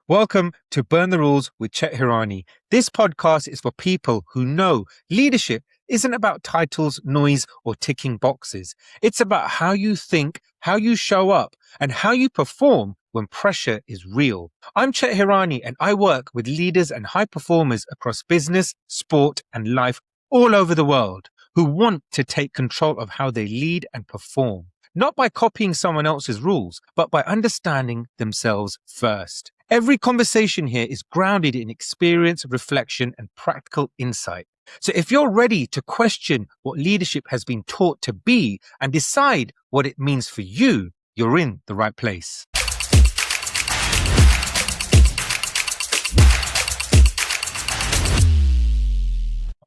Welcome to Burn the Rules with Chet Hirani. This podcast is for people who know leadership isn't about titles, noise, or ticking boxes. It's about how you think, how you show up, and how you perform when pressure is real. I'm Chet Hirani, and I work with leaders and high performers across business, sport, and life all over the world who want to take control of how they lead and perform. Not by copying someone else's rules, but by understanding themselves first. Every conversation here is grounded in experience, reflection, and practical insight. So if you're ready to question what leadership has been taught to be and decide what it means for you, you're in the right place.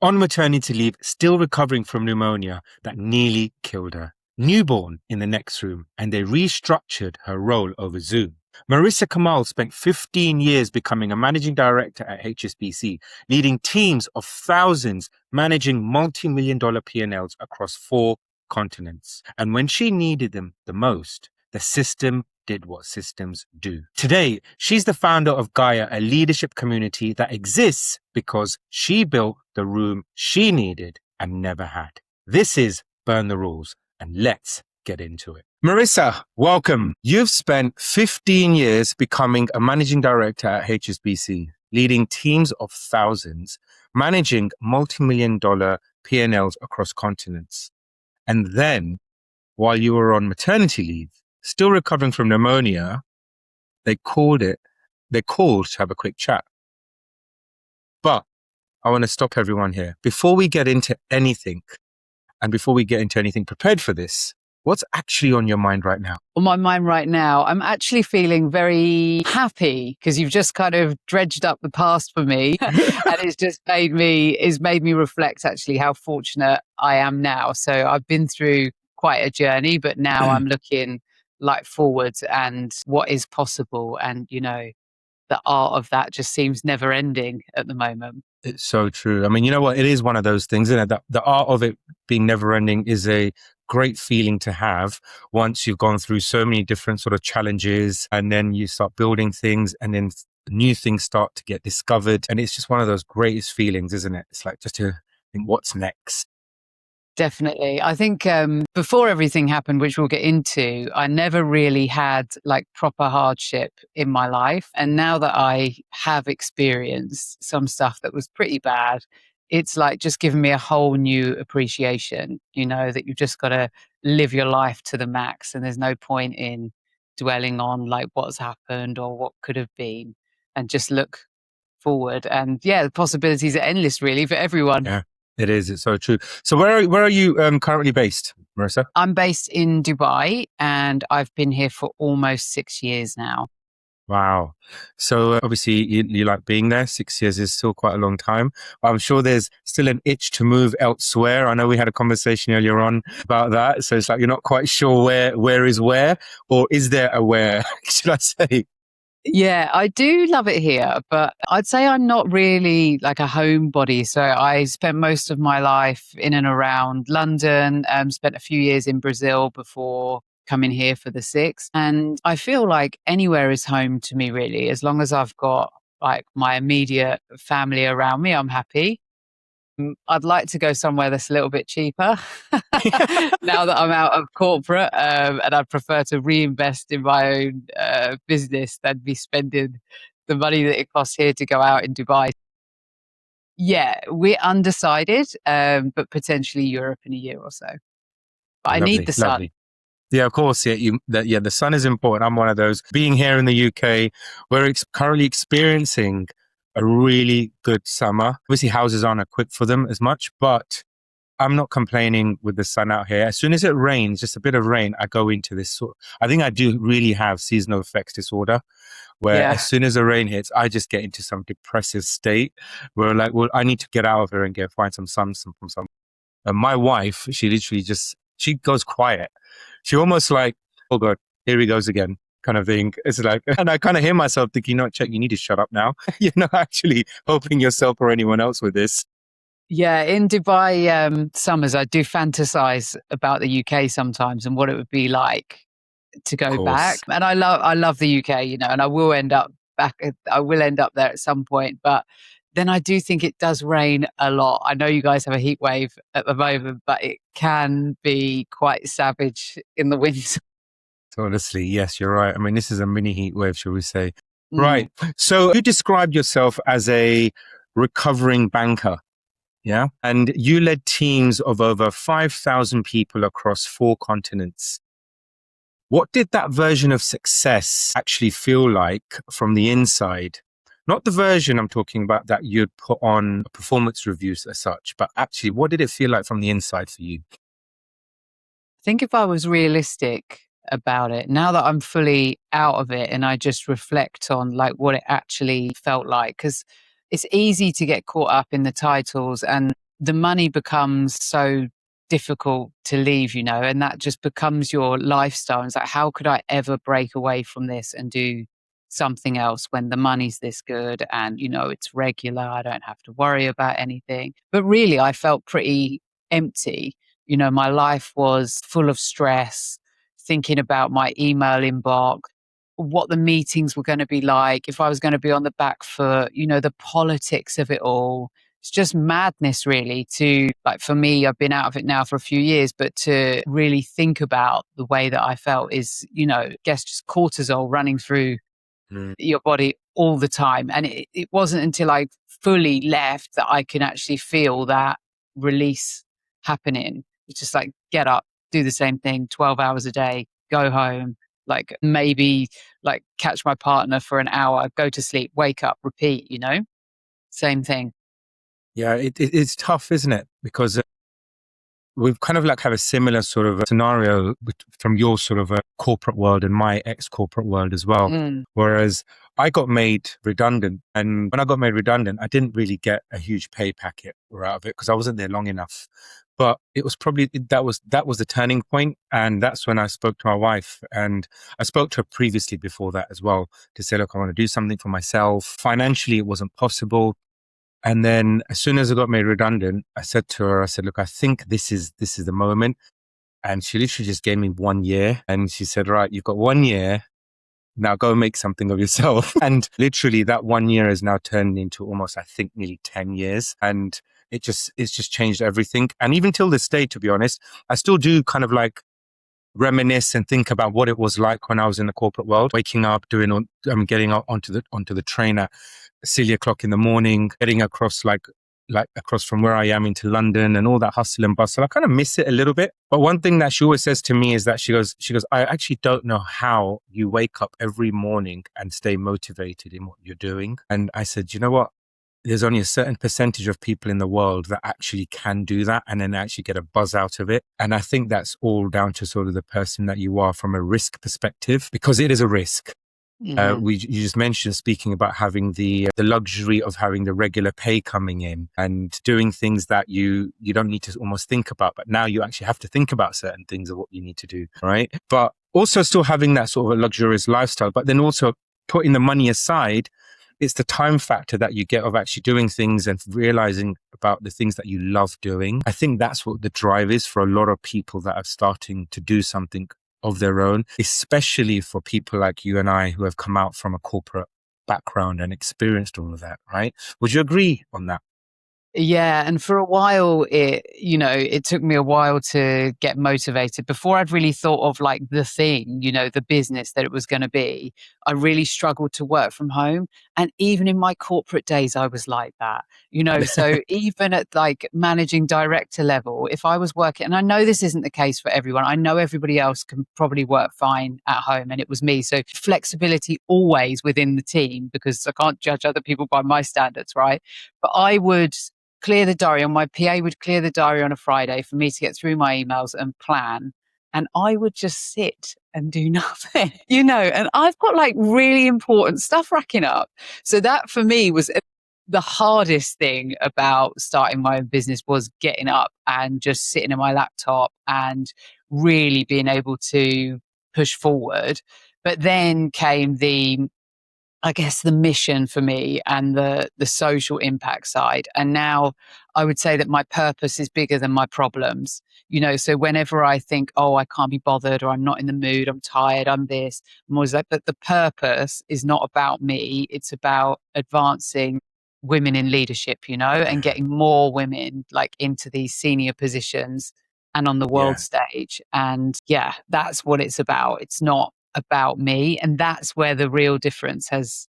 On maternity leave, still recovering from pneumonia that nearly killed her. Newborn in the next room, and they restructured her role over Zoom. Marisa Kamall spent 15 years becoming a managing director at HSBC, leading teams of thousands, managing multi-million-dollar P&Ls across 4 continents. And when she needed them the most, the system did what systems do. Today, she's the founder of Gaia, a leadership community that exists because she built the room she needed and never had. This is Burn the Rules, and let's get into it. Marisa, welcome. You've spent 15 years becoming a managing director at HSBC, leading teams of thousands, managing multi-million-dollar P&Ls across continents. And then, while you were on maternity leave, still recovering from pneumonia, they called to have a quick chat. But I want to stop everyone here. Before we get into anything, and before we get into anything prepared for this, what's actually on your mind right now? On my mind right now, I'm actually feeling very happy because you've just kind of dredged up the past for me. And it's just made me reflect actually how fortunate I am now. So I've been through quite a journey, but now I'm looking like forwards and what is possible. And, you know, the art of that just seems never ending at the moment. It's so true. I mean, you know what? It is one of those things, isn't it? The art of it being never ending is a great feeling to have once you've gone through so many different sort of challenges, and then you start building things, and then new things start to get discovered. And it's just one of those greatest feelings, isn't it? It's like just to think, what's next? Definitely. I think before everything happened, which we'll get into, I never really had like proper hardship in my life. And now that I have experienced some stuff that was pretty bad, it's like just given me a whole new appreciation, you know, that you've just got to live your life to the max. And there's no point in dwelling on like what's happened or what could have been, and just look forward. And yeah, the possibilities are endless really for everyone. Yeah. It is. It's so true. So where are you currently based, Marisa? I'm based in Dubai and I've been here for almost 6 years now. Wow. So obviously you like being there. 6 years is still quite a long time. I'm sure there's still an itch to move elsewhere. I know we had a conversation earlier on about that. So it's like you're not quite sure where is where, or is there a where, should I say? Yeah, I do love it here, but I'd say I'm not really like a homebody. So I spent most of my life in and around London, spent a few years in Brazil before coming here for the 6. And I feel like anywhere is home to me, really. As long as I've got like my immediate family around me, I'm happy. I'd like to go somewhere that's a little bit cheaper now that I'm out of corporate, and I'd prefer to reinvest in my own business than be spending the money that it costs here to go out in Dubai. Yeah, we're undecided, but potentially Europe in a year or so. But I need the sun. Lovely. Yeah, of course. Yeah, the sun is important. I'm one of those. Being here in the UK, we're currently experiencing a really good summer. Obviously, houses aren't equipped for them as much, but I'm not complaining with the sun out here. As soon as it rains, just a bit of rain, I go into this sort. I think I do really have seasonal effects disorder, where as soon as the rain hits, I just get into some depressive state where like, well, I need to get out of here and find some sun from some. And my wife, she literally she goes quiet. She almost like, oh God, here he goes again. Kind of thing. It's like, and I kind of hear myself thinking, no, Chet, you need to shut up now. You're not actually helping yourself or anyone else with this. Yeah, in Dubai summers, I do fantasize about the UK sometimes and what it would be like to go back. And I love the UK, you know, and I will end up back. I will end up there at some point, but then I do think it does rain a lot. I know you guys have a heat wave at the moment, but it can be quite savage in the winter. Honestly, yes, you're right. I mean, this is a mini heat wave, shall we say. Mm. Right. So you described yourself as a recovering banker. Yeah. And you led teams of over 5,000 people across 4 continents. What did that version of success actually feel like from the inside? Not the version I'm talking about that you'd put on performance reviews as such, but actually, what did it feel like from the inside for you? I think if I was realistic about it, now that I'm fully out of it and I just reflect on like what it actually felt like, because it's easy to get caught up in the titles and the money becomes so difficult to leave, and that just becomes your lifestyle. It's like, how could I ever break away from this and do something else when the money's this good and, it's regular? I don't have to worry about anything. But really, I felt pretty empty. My life was full of stress, thinking about my email inbox, what the meetings were going to be like, if I was going to be on the back foot, the politics of it all. It's just madness, really, to like for me, I've been out of it now for a few years, but to really think about the way that I felt is, I guess just cortisol running through Mm. your body all the time. And it wasn't until I fully left that I can actually feel that release happening. It's just like get up, do the same thing 12 hours a day, go home, like maybe like catch my partner for an hour, go to sleep, wake up, repeat, same thing. Yeah, it's tough, isn't it? Because we've kind of like have a similar sort of scenario from your sort of a corporate world and my ex-corporate world as well. Mm. Whereas I got made redundant, and when I got made redundant, I didn't really get a huge pay packet out of it because I wasn't there long enough. But it was probably that was the turning point, and that's when I spoke to my wife, and I spoke to her previously before that as well to say, look, I want to do something for myself. Financially, it wasn't possible. And then as soon as I got made redundant, I said to her, I said, look, I think this is the moment. And she literally just gave me 1 year. And she said, right, you've got 1 year. Now go make something of yourself. And literally that 1 year has now turned into almost, I think, nearly 10 years. And it's just changed everything. And even till this day, to be honest, I still do kind of like reminisce and think about what it was like when I was in the corporate world, waking up, getting onto the train at silly o'clock in the morning, getting across like across from where I am into London and all that hustle and bustle. I kind of miss it a little bit. But one thing that she always says to me is that she goes, I actually don't know how you wake up every morning and stay motivated in what you're doing. And I said, you know what? There's only a certain percentage of people in the world that actually can do that and then actually get a buzz out of it. And I think that's all down to sort of the person that you are from a risk perspective, because it is a risk. Mhm. You just mentioned speaking about having the luxury of having the regular pay coming in and doing things that you don't need to almost think about, but now you actually have to think about certain things of what you need to do, right? But also still having that sort of a luxurious lifestyle, but then also putting the money aside, it's the time factor that you get of actually doing things and realizing about the things that you love doing. I think that's what the drive is for a lot of people that are starting to do something of their own, especially for people like you and I who have come out from a corporate background and experienced all of that, right? Would you agree on that? Yeah, and for a while it took me a while to get motivated before I'd really thought of like the thing, the business that it was going to be. I really struggled to work from home, and even in my corporate days I was like that. So even at like managing director level, if I was working, and I know this isn't the case for everyone. I know everybody else can probably work fine at home, and it was me. So flexibility always within the team, because I can't judge other people by my standards, right? But I would clear the diary, and my PA would clear the diary on a Friday for me to get through my emails and plan. And I would just sit and do nothing, and I've got like really important stuff racking up. So that for me was the hardest thing about starting my own business, was getting up and just sitting at my laptop and really being able to push forward. But then came the I guess, the mission for me and the social impact side. And now I would say that my purpose is bigger than my problems. So whenever I think, oh, I can't be bothered, or I'm not in the mood, I'm tired, I'm this, I'm always like, but the purpose is not about me. It's about advancing women in leadership, and Yeah. getting more women like into these senior positions and on the world Yeah. stage. And yeah, that's what it's about. It's not about me. And that's where the real difference has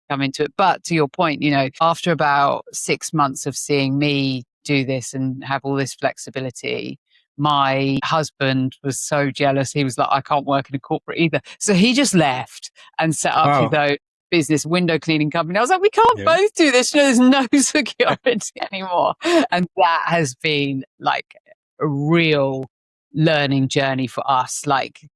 come into it. But to your point, after about 6 months of seeing me do this and have all this flexibility, my husband was so jealous. He was like, I can't work in a corporate either. So he just left and set up his Wow. own business window cleaning company. I was like, we can't Yeah. both do this. There's no security anymore. And that has been like a real learning journey for us. Like,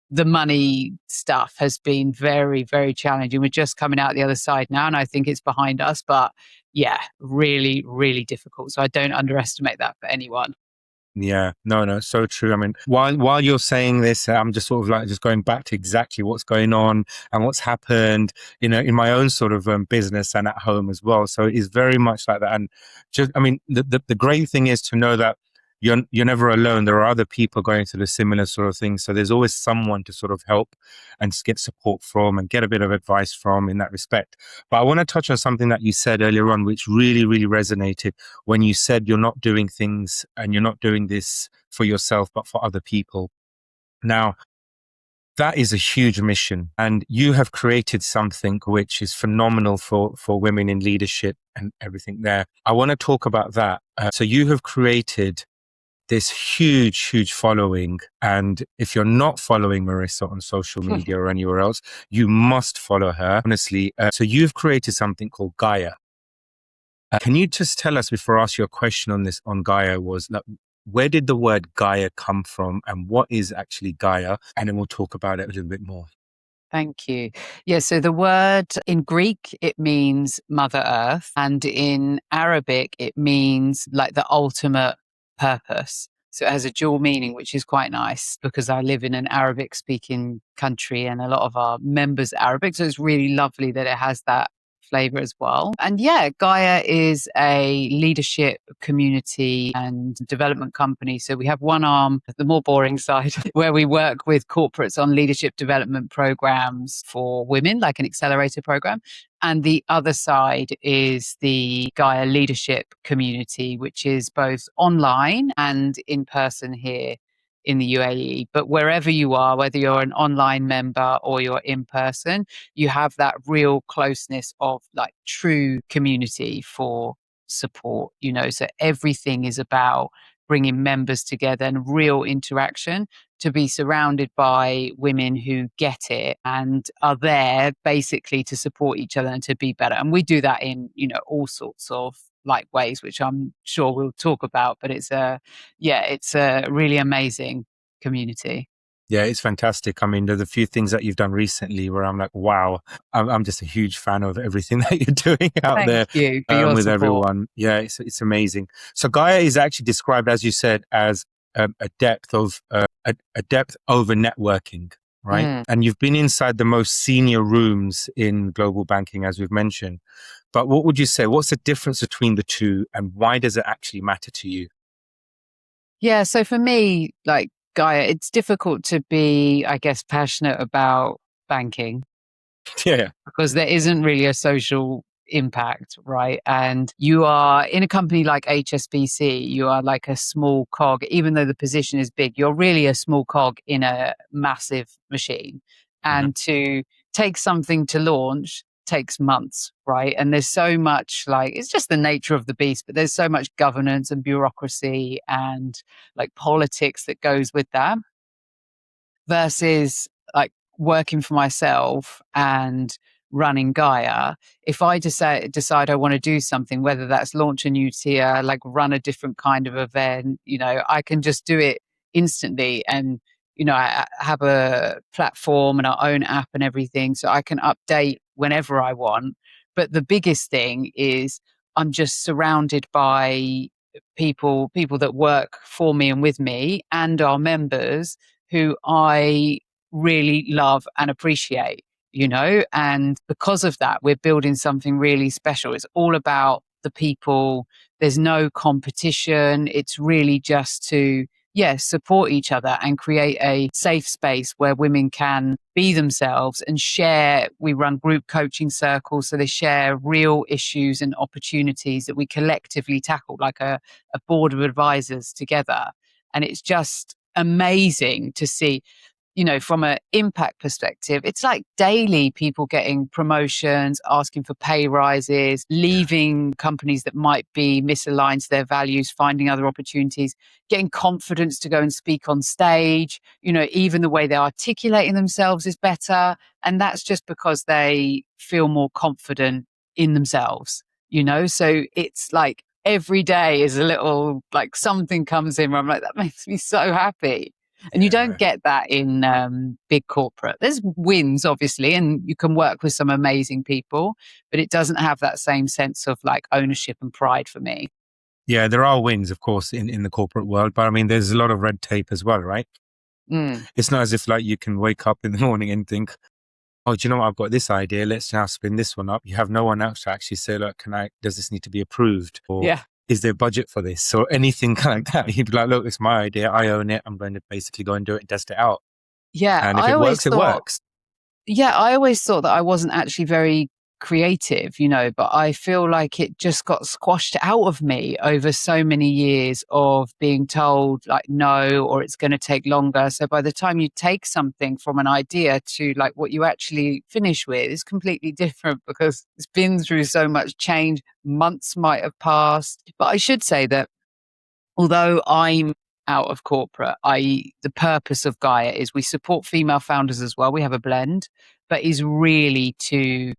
the money stuff has been very, very challenging. We're just coming out the other side now, and I think it's behind us. But yeah, really, really difficult. So I don't underestimate that for anyone. Yeah, no, so true. I mean, while you're saying this, I'm just sort of like just going back to exactly what's going on and what's happened, in my own sort of business and at home as well. So it is very much like that. And just, I mean, the great thing is to know that you're never alone. There are other people going through the similar sort of thing. So there's always someone to sort of help and get support from and get a bit of advice from in that respect. But I want to touch on something that you said earlier on, which really, really resonated when you said you're not doing things and you're not doing this for yourself, but for other people. Now, that is a huge mission, and you have created something which is phenomenal for women in leadership and everything there. I want to talk about that. So you have created this huge following. And if you're not following Marisa on social media or anywhere else, you must follow her, honestly. So you've created something called Gaia. Can you just tell us, before I ask you a question on this, on Gaia, was like, where did the word Gaia come from and what is actually Gaia? And then we'll talk about it a little bit more. Thank you. Yeah, so the word in Greek, it means Mother Earth, and in Arabic, it means like the ultimate purpose. So it has a dual meaning, which is quite nice because I live in an Arabic speaking country and a lot of our members are Arabic. So it's really lovely that it has that flavor as well. And yeah, Gaia is a leadership community and development company. So we have one arm, the more boring side, where we work with corporates on leadership development programs for women, like an accelerator program. And the other side is the Gaia leadership community, which is both online and in person here in the UAE. But wherever you are, whether you're an online member or you're in person, you have that real closeness of like true community for support. So everything is about bringing members together and real interaction, to be surrounded by women who get it and are there basically to support each other and to be better. And we do that in all sorts of like ways, which I'm sure we'll talk about. But it's a really amazing community. Yeah, it's fantastic. I mean, there's a few things that you've done recently where I'm like, wow, I'm just a huge fan of everything that you're doing out Thank there you for your with support. everyone. Yeah, it's amazing. So Gaia is actually described, as you said, as a depth of a depth over networking, right? Mm. And you've been inside the most senior rooms in global banking, as we've mentioned. But what would you say? What's the difference between the two, and why does it actually matter to you? Yeah, so for me, like Gaia, it's difficult to be, I guess, passionate about banking Yeah. because there isn't really a social impact, right? And you are in a company like HSBC, you are like a small cog, even though the position is big, you're really a small cog in a massive machine. Mhm. And to take something to launch takes months, right? And there's so much like, it's just the nature of the beast, but there's so much governance and bureaucracy and like politics that goes with that versus like working for myself and running Gaia. If I decide I want to do something, whether that's launch a new tier, like run a different kind of event, I can just do it instantly. And, I have a platform and our own app and everything. So I can update whenever I want. But the biggest thing is I'm just surrounded by people that work for me and with me and our members who I really love and appreciate. and because of that, we're building something really special. It's all about the people. There's no competition. It's really just to, support each other and create a safe space where women can be themselves and share. We run group coaching circles, so they share real issues and opportunities that we collectively tackle, like a board of advisors together. And it's just amazing to see, from an impact perspective. It's like daily people getting promotions, asking for pay rises, leaving companies that might be misaligned to their values, finding other opportunities, getting confidence to go and speak on stage. Even the way they're articulating themselves is better. And that's just because they feel more confident in themselves, So it's like every day is a little, like something comes in where I'm like, that makes me so happy. And you don't get that in big corporate. There's wins, obviously, and you can work with some amazing people, but it doesn't have that same sense of like ownership and pride for me. Yeah, there are wins, of course, in the corporate world, but I mean, there's a lot of red tape as well, right? It's not as if like you can wake up in the morning and think, oh, do you know what? I've got this idea. Let's now spin this one up. You have no one else to actually say, look, does this need to be approved? Or is there budget for this? Or anything like that. You'd be like, look, it's my idea. I own it. I'm going to basically go and do it and test it out. Yeah. And if it works, it works. Yeah, I always thought that I wasn't actually very creative, but I feel like it just got squashed out of me over so many years of being told like no, or it's going to take longer. So by the time you take something from an idea to like what you actually finish with is completely different because it's been through so much change. Months might have passed. But I should say that although I'm out of corporate, the purpose of Gaia is we support female founders as well. We have a blend, but is really to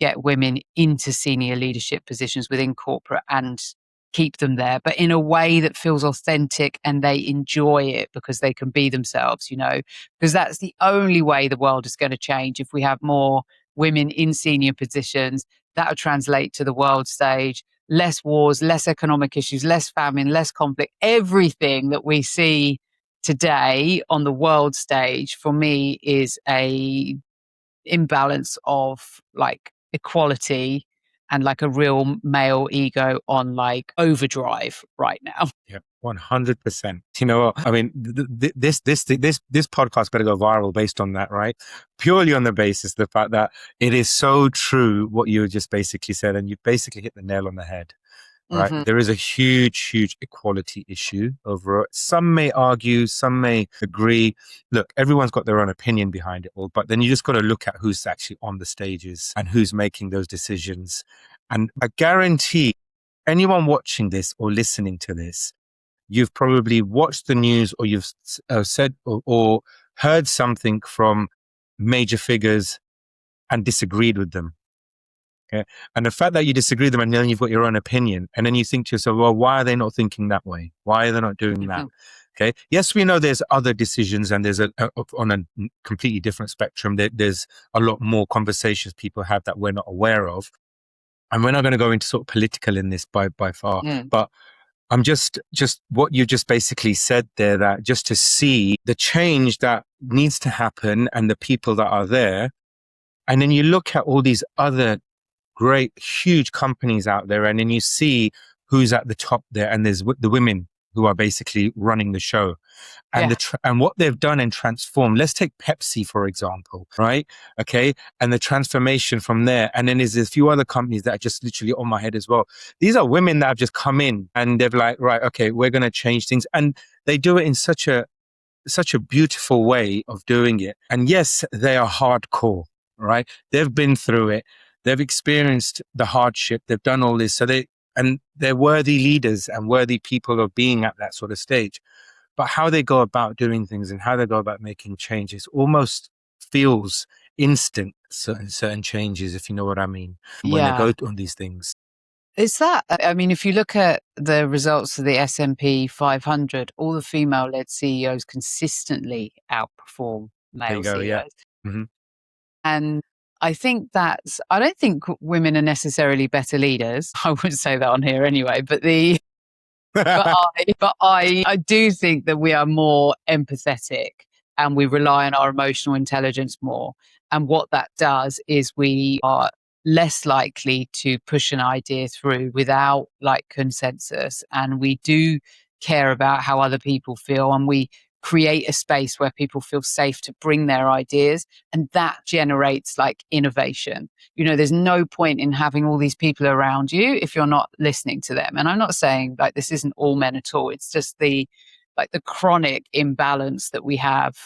get women into senior leadership positions within corporate and keep them there, but in a way that feels authentic and they enjoy it because they can be themselves, because that's the only way the world is going to change. If we have more women in senior positions, that will translate to the world stage. Less wars, less economic issues, less famine, less conflict. Everything that we see today on the world stage, for me, is a imbalance of like equality and like a real male ego on like overdrive right now. Yeah, 100%. You know what? I mean, this podcast better go viral based on that, right? Purely on the basis of the fact that it is so true what you just basically said, and you basically hit the nail on the head. Right. Mm-hmm. There is a huge equality issue over it. Some may argue, some may agree. Look, everyone's got their own opinion behind it all, but then you just got to look at who's actually on the stages and who's making those decisions. And I guarantee anyone watching this or listening to this, you've probably watched the news or you've said or heard something from major figures and disagreed with them. Okay. And the fact that you disagree with them and then you've got your own opinion and then you think to yourself, well, why are they not thinking that way? Why are they not doing that? Okay. Yes, we know there's other decisions and there's on a completely different spectrum. There's a lot more conversations people have that we're not aware of. And we're not going to go into sort of political in this by far, but I'm just what you just basically said there, that just to see the change that needs to happen and the people that are there. And then you look at all these other great, huge companies out there, and then you see who's at the top there, and there's the women who are basically running the show, and and what they've done and transformed. Let's take Pepsi, for example, right? Okay. And the transformation from there. And then there's a few other companies that are just literally on my head as well. These are women that have just come in and they've like, right, okay, we're going to change things. And they do it in such a beautiful way of doing it. And yes, they are hardcore, right? They've been through it. They've experienced the hardship. They've done all this. They're worthy leaders and worthy people of being at that sort of stage. But how they go about doing things and how they go about making changes almost feels instant, certain changes, if you know what I mean, when they go on these things. Is that, I mean, if you look at the results of the S&P 500, all the female-led CEOs consistently outperform male CEOs. Yeah. Mm-hmm. And I don't think women are necessarily better leaders. I wouldn't say that on here anyway, but I do think that we are more empathetic and we rely on our emotional intelligence more. And what that does is we are less likely to push an idea through without like consensus. And we do care about how other people feel. And we create a space where people feel safe to bring their ideas. And that generates like innovation. You know, there's no point in having all these people around you if you're not listening to them. And I'm not saying like this isn't all men at all. It's just the chronic imbalance that we have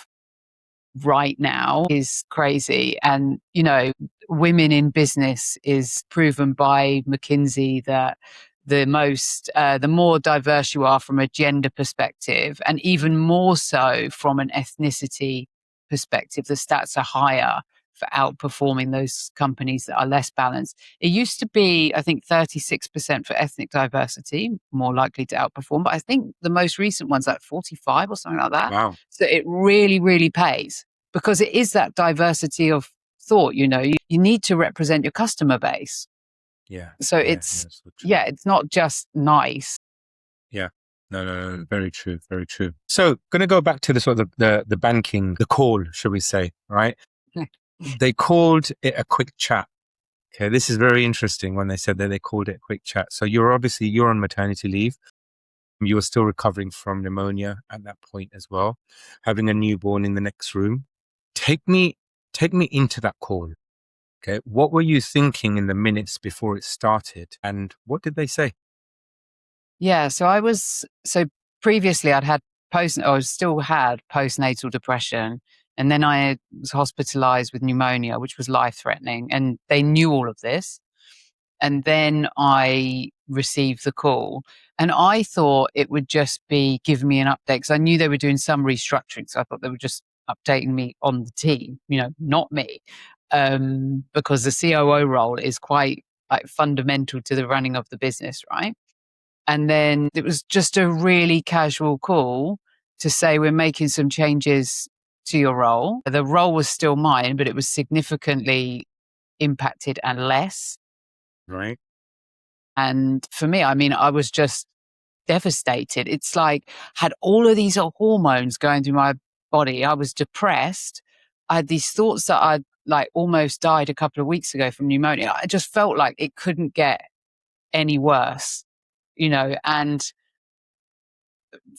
right now is crazy. And, you know, women in business is proven by McKinsey that the more diverse you are from a gender perspective, and even more so from an ethnicity perspective, the stats are higher for outperforming those companies that are less balanced. It used to be, I think, 36% for ethnic diversity, more likely to outperform. But I think the most recent one's like 45 or something like that. Wow. So it really, really pays because it is that diversity of thought. You know, you need to represent your customer base. Yeah. So Yeah. it's, So true. yeah, it's not just nice. Yeah. No. Very true. Very true. So going to go back to the sort of the banking, the call, should we say, right? They called it a quick chat. Okay. This is very interesting when they said that they called it a quick chat. So you're on maternity leave. You were still recovering from pneumonia at that point as well, having a newborn in the next room. Take me into that call. Okay. What were you thinking in the minutes before it started? And what did they say? Yeah. So previously I still had postnatal depression. And then I was hospitalized with pneumonia, which was life threatening. And they knew all of this. And then I received the call. And I thought it would just be giving me an update because I knew they were doing some restructuring. So I thought they were just updating me on the team, you know, not me. Because the COO role is quite like fundamental to the running of the business, right? And then it was just a really casual call to say, we're making some changes to your role. The role was still mine, but it was significantly impacted and less. Right. And for me, I mean, I was just devastated. It's like had all of these hormones going through my body. I was depressed. I had these thoughts that I'd like almost died a couple of weeks ago from pneumonia. I just felt like it couldn't get any worse, you know, and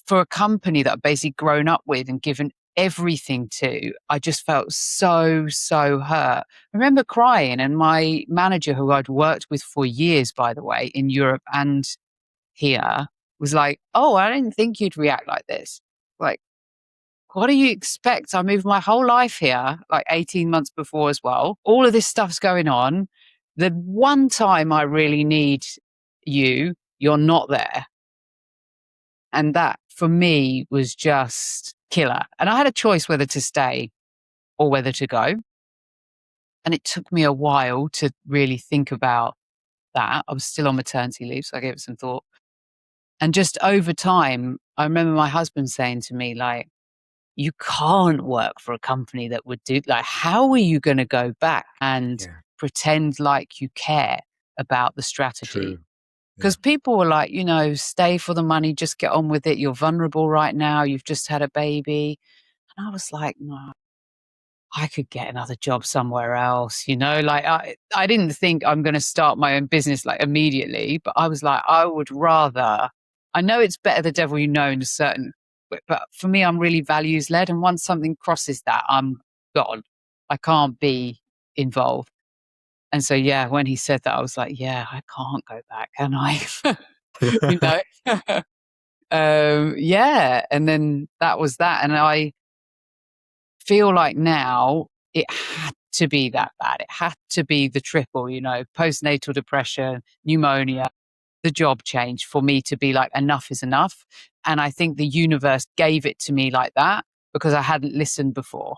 for a company that I've basically grown up with and given everything to, I just felt so, so hurt. I remember crying, and my manager, who I'd worked with for years, by the way, in Europe and here, was like, "Oh, I didn't think you'd react like this. Like, what do you expect? I moved my whole life here, like 18 months before as well. All of this stuff's going on. The one time I really need you, you're not there." And that for me was just killer. And I had a choice whether to stay or whether to go. And it took me a while to really think about that. I was still on maternity leave, so I gave it some thought. And just over time, I remember my husband saying to me, like, you can't work for a company that would do like, how are you going to go back and Yeah. pretend like you care about the strategy? True. Yeah. Because people were like, you know, stay for the money, just get on with it. You're vulnerable right now. You've just had a baby. And I was like, no, I could get another job somewhere else, you know, like I didn't think I'm going to start my own business like immediately, but I was like, I would rather, I know it's better the devil you know in a certain, but for me, I'm really values led. And once something crosses that, I'm gone. I can't be involved. And so, yeah, when he said that, I was like, yeah, I can't go back, can I? You know? Yeah. And then that was that. And I feel like now it had to be that bad. It had to be the triple, you know, postnatal depression, pneumonia, the job change for me to be like, enough is enough. And I think the universe gave it to me like that because I hadn't listened before.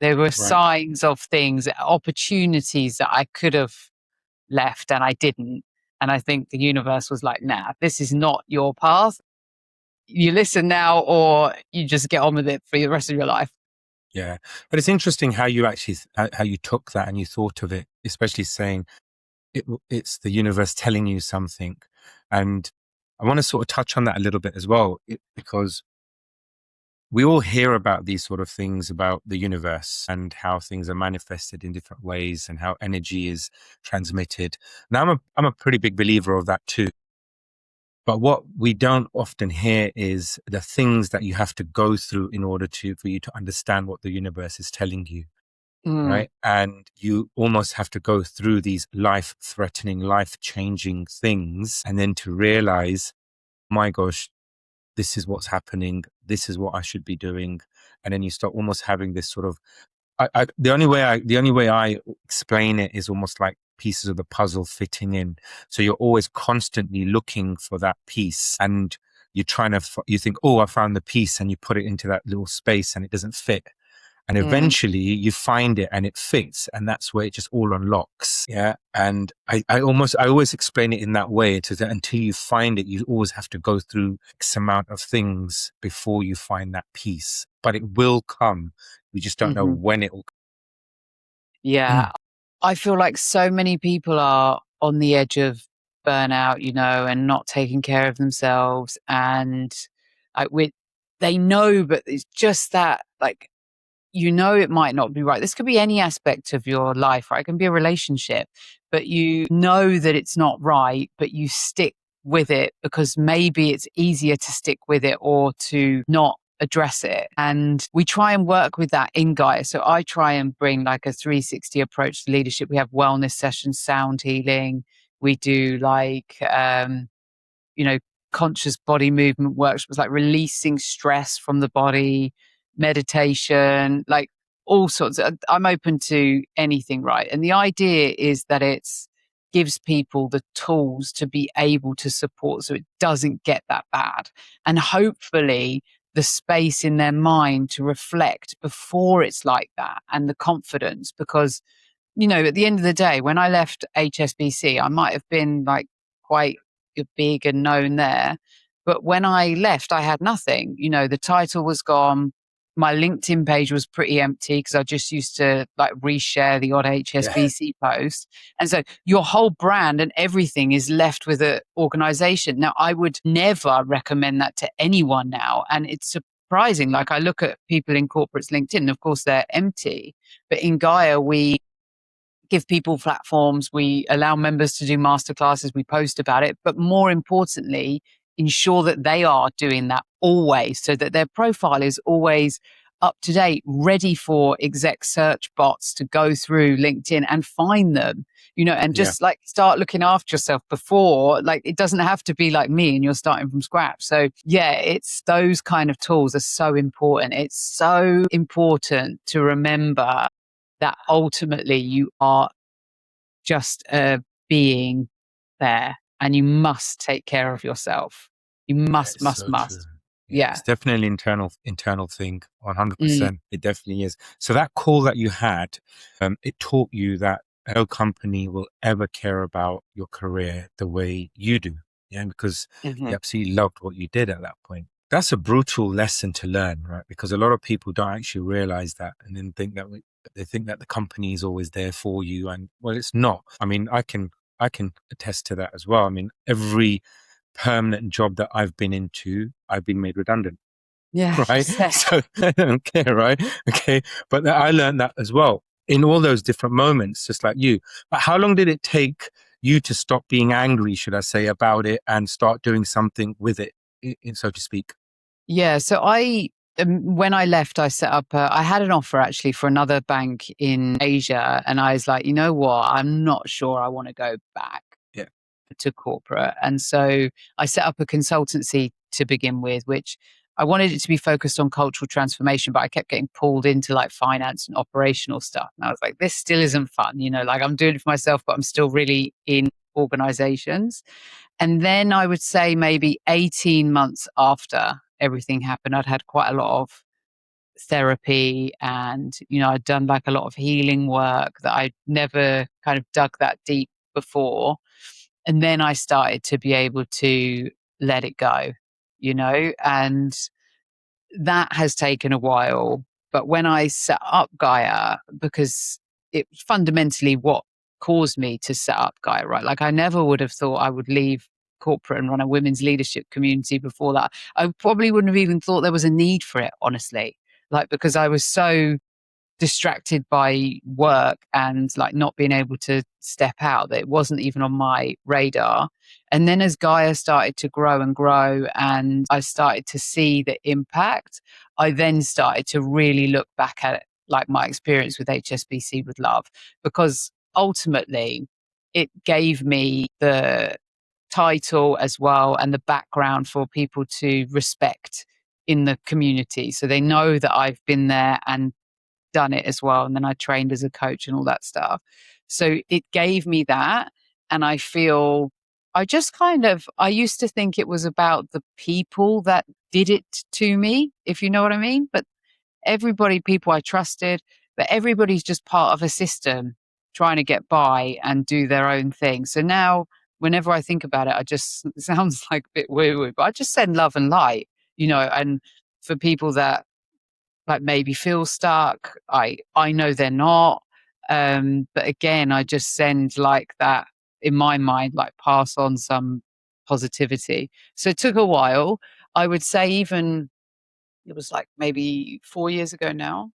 There were Right. signs of things, opportunities that I could have left and I didn't. And I think the universe was like, nah, this is not your path. You listen now or you just get on with it for the rest of your life. Yeah. But it's interesting how you actually, how you took that and you thought of it, especially saying it's the universe telling you something. And I want to sort of touch on that a little bit as well, because we all hear about these sort of things about the universe and how things are manifested in different ways and how energy is transmitted. Now, I'm a pretty big believer of that too. But what we don't often hear is the things that you have to go through in order for you to understand what the universe is telling you. Mm, Right. And you almost have to go through these life threatening, life changing things. And then to realize, my gosh, this is what's happening. This is what I should be doing. And then you start almost having this sort of, the only way I explain it is almost like pieces of the puzzle fitting in. So you're always constantly looking for that piece, and you're trying to, you think, oh, I found the piece, and you put it into that little space and it doesn't fit. And mm, eventually you find it and it fits, and that's where it just all unlocks. Yeah. And I always explain it in that way, to that until you find it, you always have to go through X amount of things before you find that piece, but it will come. We just don't know hmm. when it will Yeah. come. I feel like so many people are on the edge of burnout, and not taking care of themselves. And they know, but it's just that, like, it might not be right. This could be any aspect of your life, right? It can be a relationship, but you know that it's not right, but you stick with it because maybe it's easier to stick with it or to not address it. And we try and work with that in Gaia. So I try and bring like a 360 approach to leadership. We have wellness sessions, sound healing. We do you know, conscious body movement workshops, like releasing stress from the body, meditation, like all sorts. I'm open to anything, right? And the idea is that it's gives people the tools to be able to support so it doesn't get that bad. And hopefully the space in their mind to reflect before it's like that, and the confidence, because at the end of the day, when I left HSBC, I might have been like quite big and known there. But when I left, I had nothing. The title was gone. My LinkedIn page was pretty empty because I just used to like reshare the odd Yeah. HSBC post. And so your whole brand and everything is left with an organization. Now, I would never recommend that to anyone now. And it's surprising. Like, I look at people in corporates LinkedIn, of course, they're empty. But in Gaia, we give people platforms, we allow members to do masterclasses, we post about it, but more importantly, ensure that they are doing that always, so that their profile is always up to date, ready for exec search bots to go through LinkedIn and find them, and Yeah. just like start looking after yourself before, like, it doesn't have to be like me and you're starting from scratch. So yeah, it's those kind of tools are so important. It's so important to remember that ultimately you are just a being there, and you must take care of yourself. You Yeah, must, it's must, so true. must. Yeah, Yeah. it's definitely an internal thing, Mm, 100%. It definitely is. So that call that you had, it taught you that no company will ever care about your career the way you do. Yeah, because you mhm. absolutely loved what you did at that point. That's a brutal lesson to learn, right? Because a lot of people don't actually realize that, and then think that they think that the company is always there for you, and well, it's not. I mean, I can attest to that as well. I mean, every permanent job that I've been into, I've been made redundant, Yeah. right? So, So I don't care, right? Okay. But I learned that as well in all those different moments, just like you. But how long did it take you to stop being angry, should I say, about it and start doing something with it, so to speak? yeah. So when I left, I set up, I had an offer actually for another bank in Asia. And I was like, you know what? I'm not sure I want to go back Yeah. to corporate. And so I set up a consultancy to begin with, which I wanted it to be focused on cultural transformation, but I kept getting pulled into like finance and operational stuff. And I was like, this still isn't fun, like, I'm doing it for myself, but I'm still really in organizations. And then I would say maybe 18 months after everything happened, I'd had quite a lot of therapy, and I'd done like a lot of healing work that I'd never kind of dug that deep before. And then I started to be able to let it go, and that has taken a while. But when I set up Gaia, because it was fundamentally what caused me to set up Gaia, right? Like, I never would have thought I would leave corporate and run a women's leadership community before that, I probably wouldn't have even thought there was a need for it, honestly. Like, because I was so distracted by work and like not being able to step out that it wasn't even on my radar. And then as Gaia started to grow and grow and I started to see the impact, I then started to really look back at it, like my experience with HSBC with love, because ultimately it gave me the title as well and the background for people to respect in the community. So they know that I've been there and done it as well. And then I trained as a coach and all that stuff. So it gave me that. And I feel I just kind of, I used to think it was about the people that did it to me, if you know what I mean. But everybody, people I trusted, but everybody's just part of a system trying to get by and do their own thing. So now, whenever I think about it, I just, it sounds like a bit woo woo, but I just send love and light, and for people that like maybe feel stuck. I know they're not. But again, I just send like that in my mind, like pass on some positivity. So it took a while. I would say even it was like maybe 4 years ago now,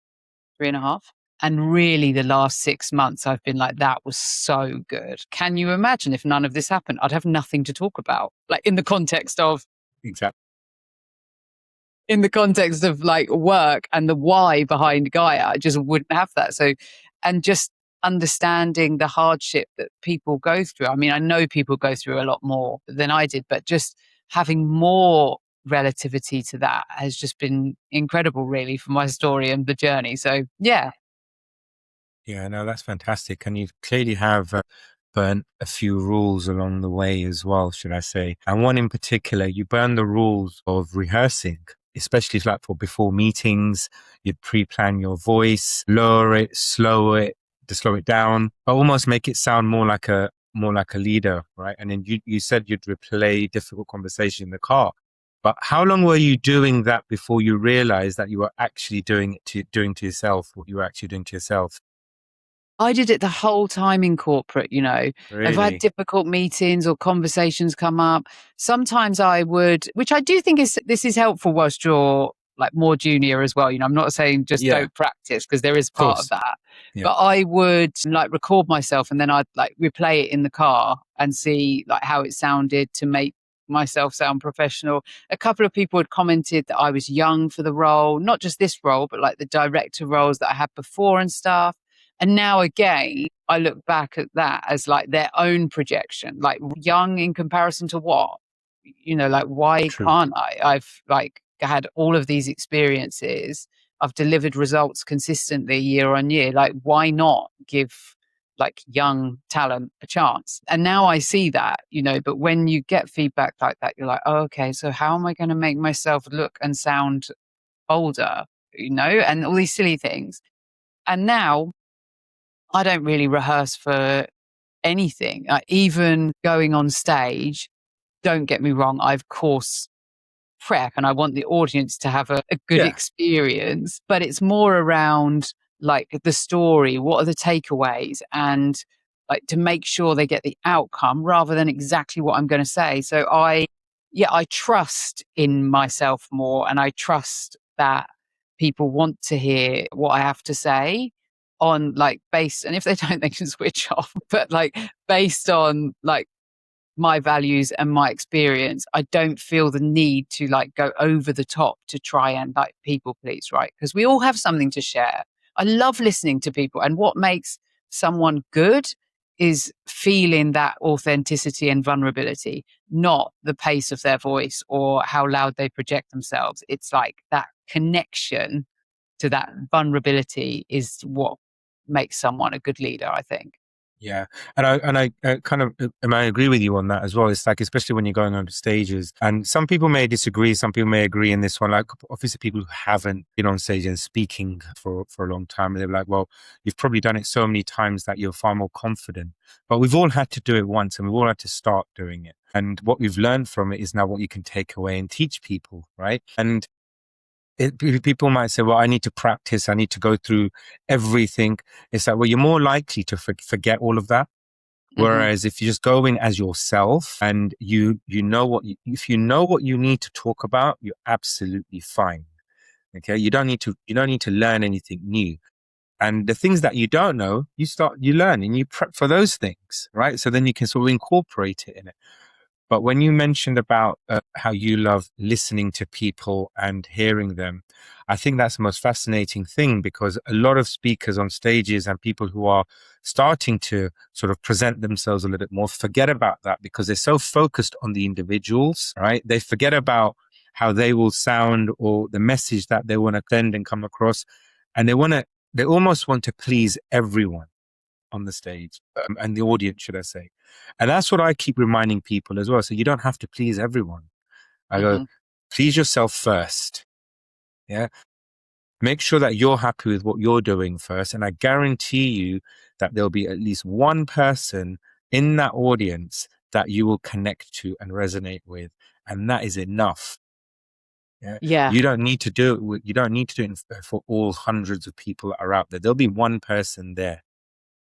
3.5. And really the last 6 months I've been like, that was so good. Can you imagine if none of this happened? I'd have nothing to talk about. Like Exactly. in the context of like work and the why behind Gaia, I just wouldn't have that. So, and just understanding the hardship that people go through. I mean, I know people go through a lot more than I did, but just having more relativity to that has just been incredible, really, for my story and the journey. So, yeah. Yeah, no, that's fantastic. And you clearly have burnt a few rules along the way as well, should I say. And one in particular, you burn the rules of rehearsing, especially like for before meetings. You'd pre-plan your voice, lower it, to slow it down, but almost make it sound more like a leader, right? And then you said you'd replay difficult conversation in the car. But how long were you doing that before you realized that you were actually doing to yourself what you were actually doing to yourself? I did it the whole time in corporate. If I had Really? difficult meetings or conversations come up, sometimes I would, which I do think this is helpful whilst you're like more junior as well. I'm not saying just Yeah, don't practice because there is of part of course. that. Yeah. But I would like record myself and then I'd like replay it in the car and see like how it sounded to make myself sound professional. A couple of people had commented that I was young for the role, not just this role, but like the director roles that I had before and stuff. And now again, I look back at that as like their own projection, like young in comparison to what? Like why True. can't I? I've like had all of these experiences. I've delivered results consistently year on year. Like why not give like young talent a chance? And now I see that, but when you get feedback like that, you're like, oh, okay, so how am I going to make myself look and sound older, and all these silly things. And now I don't really rehearse for anything. Even going on stage, don't get me wrong, I of course prep and I want the audience to have a good Yeah. experience, but it's more around like the story, what are the takeaways, and like to make sure they get the outcome rather than exactly what I'm going to say. So I trust in myself more and I trust that people want to hear what I have to say on like based, and if they don't, they can switch off, but like based on like my values and my experience, I don't feel the need to like go over the top to try and like people please, right? Because we all have something to share. I love listening to people, and what makes someone good is feeling that authenticity and vulnerability, not the pace of their voice or how loud they project themselves. It's like that connection to that vulnerability is what makes someone a good leader, I think. Yeah, and I kind of and I agree with you on that as well. It's like especially when you're going on stages, and some people may disagree, some people may agree in this one. Like obviously, people who haven't been on stage and speaking for a long time, they're like, well, you've probably done it so many times that you're far more confident. But we've all had to do it once, and we've all had to start doing it. And what we've learned from it is now what you can take away and teach people, right? And people might say, well, I need to practice. I need to go through everything. It's like, well, you're more likely to forget all of that. Hmm. Whereas if you just go in as yourself and you know if you know what you need to talk about, you're absolutely fine. Okay. You don't need to learn anything new. And the things that you don't know, you learn and you prep for those things, right? So then you can sort of incorporate it in it. But when you mentioned about how you love listening to people and hearing them, I think that's the most fascinating thing, because a lot of speakers on stages and people who are starting to sort of present themselves a little bit more forget about that, because they're so focused on the individuals, right? They forget about how they will sound or the message that they want to send and come across. And they almost want to please everyone on the stage, and the audience, should I say. And that's what I keep reminding people as well. So you don't have to please everyone. I go, Hmm. please yourself first. Yeah. Make sure that you're happy with what you're doing first. And I guarantee you that there'll be at least one person in that audience that you will connect to and resonate with. And that is enough. Yeah. Yeah. You don't need to do it. You don't need to do it for all hundreds of people that are out there. There'll be one person there.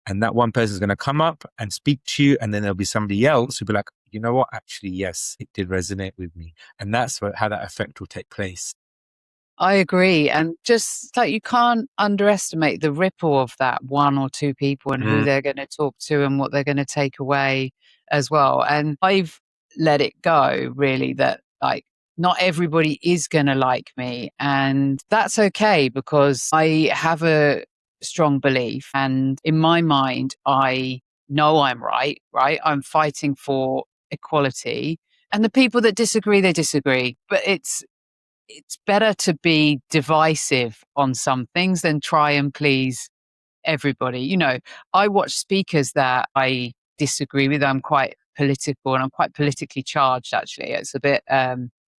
And that one person is going to come up and speak to you. And then there'll be somebody else who'll be like, you know what? Actually, yes, it did resonate with me. And that's how that effect will take place. I agree. And just like you can't underestimate the ripple of that one or two people and who Mm, they're going to talk to and what they're going to take away as well. And I've let it go really that like not everybody is going to like me. And that's okay because I have a strong belief. And in my mind, I know I'm right, right? I'm fighting for equality. And the people that disagree, they disagree. But it's better to be divisive on some things than try and please everybody. You know, I watch speakers that I disagree with. I'm quite political and I'm quite politically charged actually. It's a bit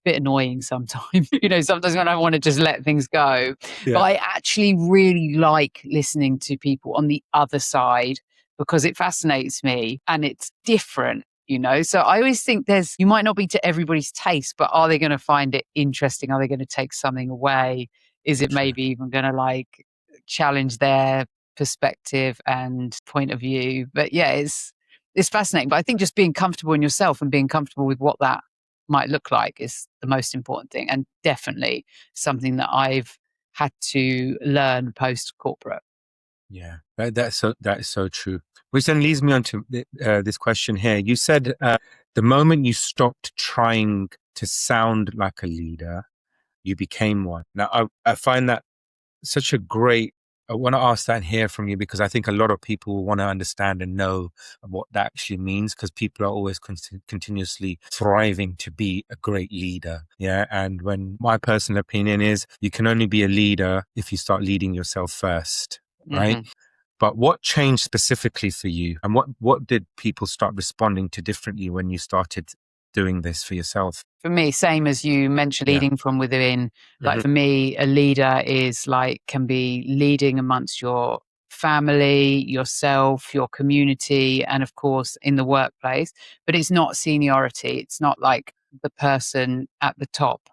annoying sometimes. You know, sometimes when I want to just let things go. But yeah. I actually really like listening to people on the other side because it fascinates me and it's different. You know, so I always think you might not be to everybody's taste, but are they going to find it interesting? Are they going to take something away? Is it True. maybe even going to like challenge their perspective and point of view? But yeah, it's fascinating. But I think just being comfortable in yourself and being comfortable with what that might look like is the most important thing, and definitely something that I've had to learn post corporate. Yeah. That is so true. Which then leads me on to this question here. You said the moment you stopped trying to sound like a leader, you became one. Now, I find that such a great. I want to ask that and hear from you, because I think a lot of people want to understand and know what that actually means, because people are always continuously thriving to be a great leader. Yeah. And when my personal opinion is you can only be a leader if you start leading yourself first. Right. Hmm. But what changed specifically for you, and what did people start responding to differently when you started doing this for yourself? For me, same as you mentioned, Yeah. leading from within. Like Hmm. for me, a leader is like can be leading amongst your family, yourself, your community, and of course in the workplace. But it's not seniority. It's not like the person at the top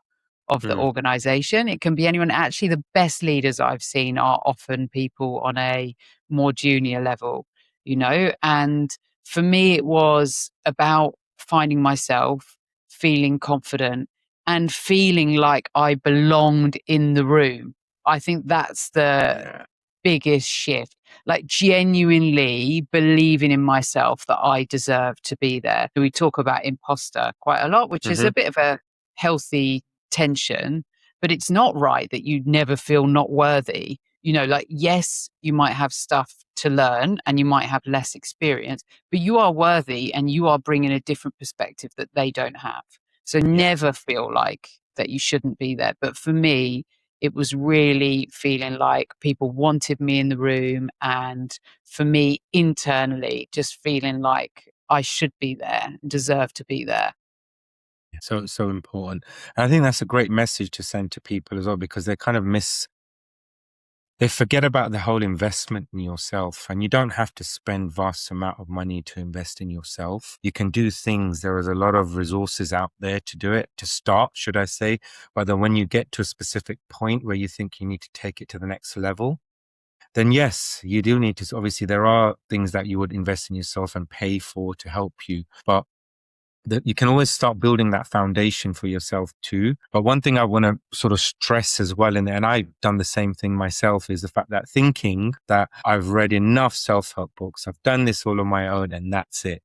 of the organization. It can be anyone. Actually, the best leaders I've seen are often people on a more junior level, you know. And for me, it was about finding myself, feeling confident, and feeling like I belonged in the room. I think that's the Yeah. biggest shift. Like genuinely believing in myself that I deserve to be there. We talk about imposter quite a lot, which is Hmm. a bit of a healthy tension, but it's not right that you never feel not worthy. You know, like, yes, you might have stuff to learn and you might have less experience, but you are worthy and you are bringing a different perspective that they don't have. So Yeah. never feel like that you shouldn't be there. But for me, it was really feeling like people wanted me in the room. And for me, internally, just feeling like I should be there and deserve to be there. So important. And I think that's a great message to send to people as well, because they kind of they forget about the whole investment in yourself. And you don't have to spend vast amount of money to invest in yourself. You can do things. There is a lot of resources out there to do it, to start, should I say. But then when you get to a specific point where you think you need to take it to the next level, then yes, you do need to. Obviously, there are things that you would invest in yourself and pay for to help you, but that you can always start building that foundation for yourself too. But one thing I want to sort of stress as well, and I've done the same thing myself, is the fact that thinking that I've read enough self-help books, I've done this all on my own, and that's it.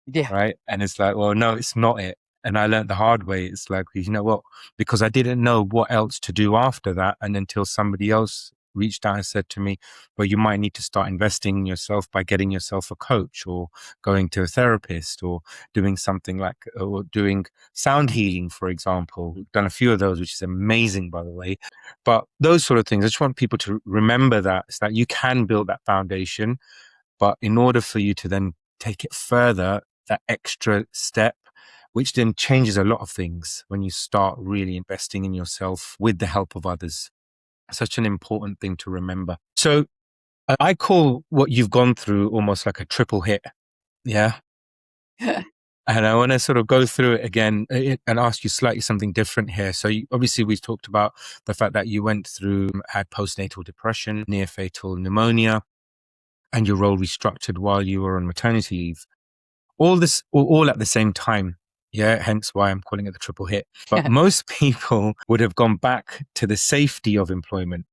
Yeah. Right. And it's like, well, no, it's not it. And I learned the hard way. It's like, you know what? Because I didn't know what else to do after that. And until somebody else reached out and said to me, well, you might need to start investing in yourself by getting yourself a coach or going to a therapist or doing something like, or doing sound healing, for example. We've done a few of those, which is amazing, by the way. But those sort of things, I just want people to remember that, it's that you can build that foundation. But in order for you to then take it further, that extra step, which then changes a lot of things when you start really investing in yourself with the help of others. Such an important thing to remember. So I call what you've gone through almost like a triple hit. Yeah. And I want to sort of go through it again and ask you slightly something different here. So obviously we've talked about the fact that you had postnatal depression, near fatal pneumonia, and your role restructured while you were on maternity leave. All this, all at the same time. Yeah, hence why I'm calling it the triple hit. But most people would have gone back to the safety of employment.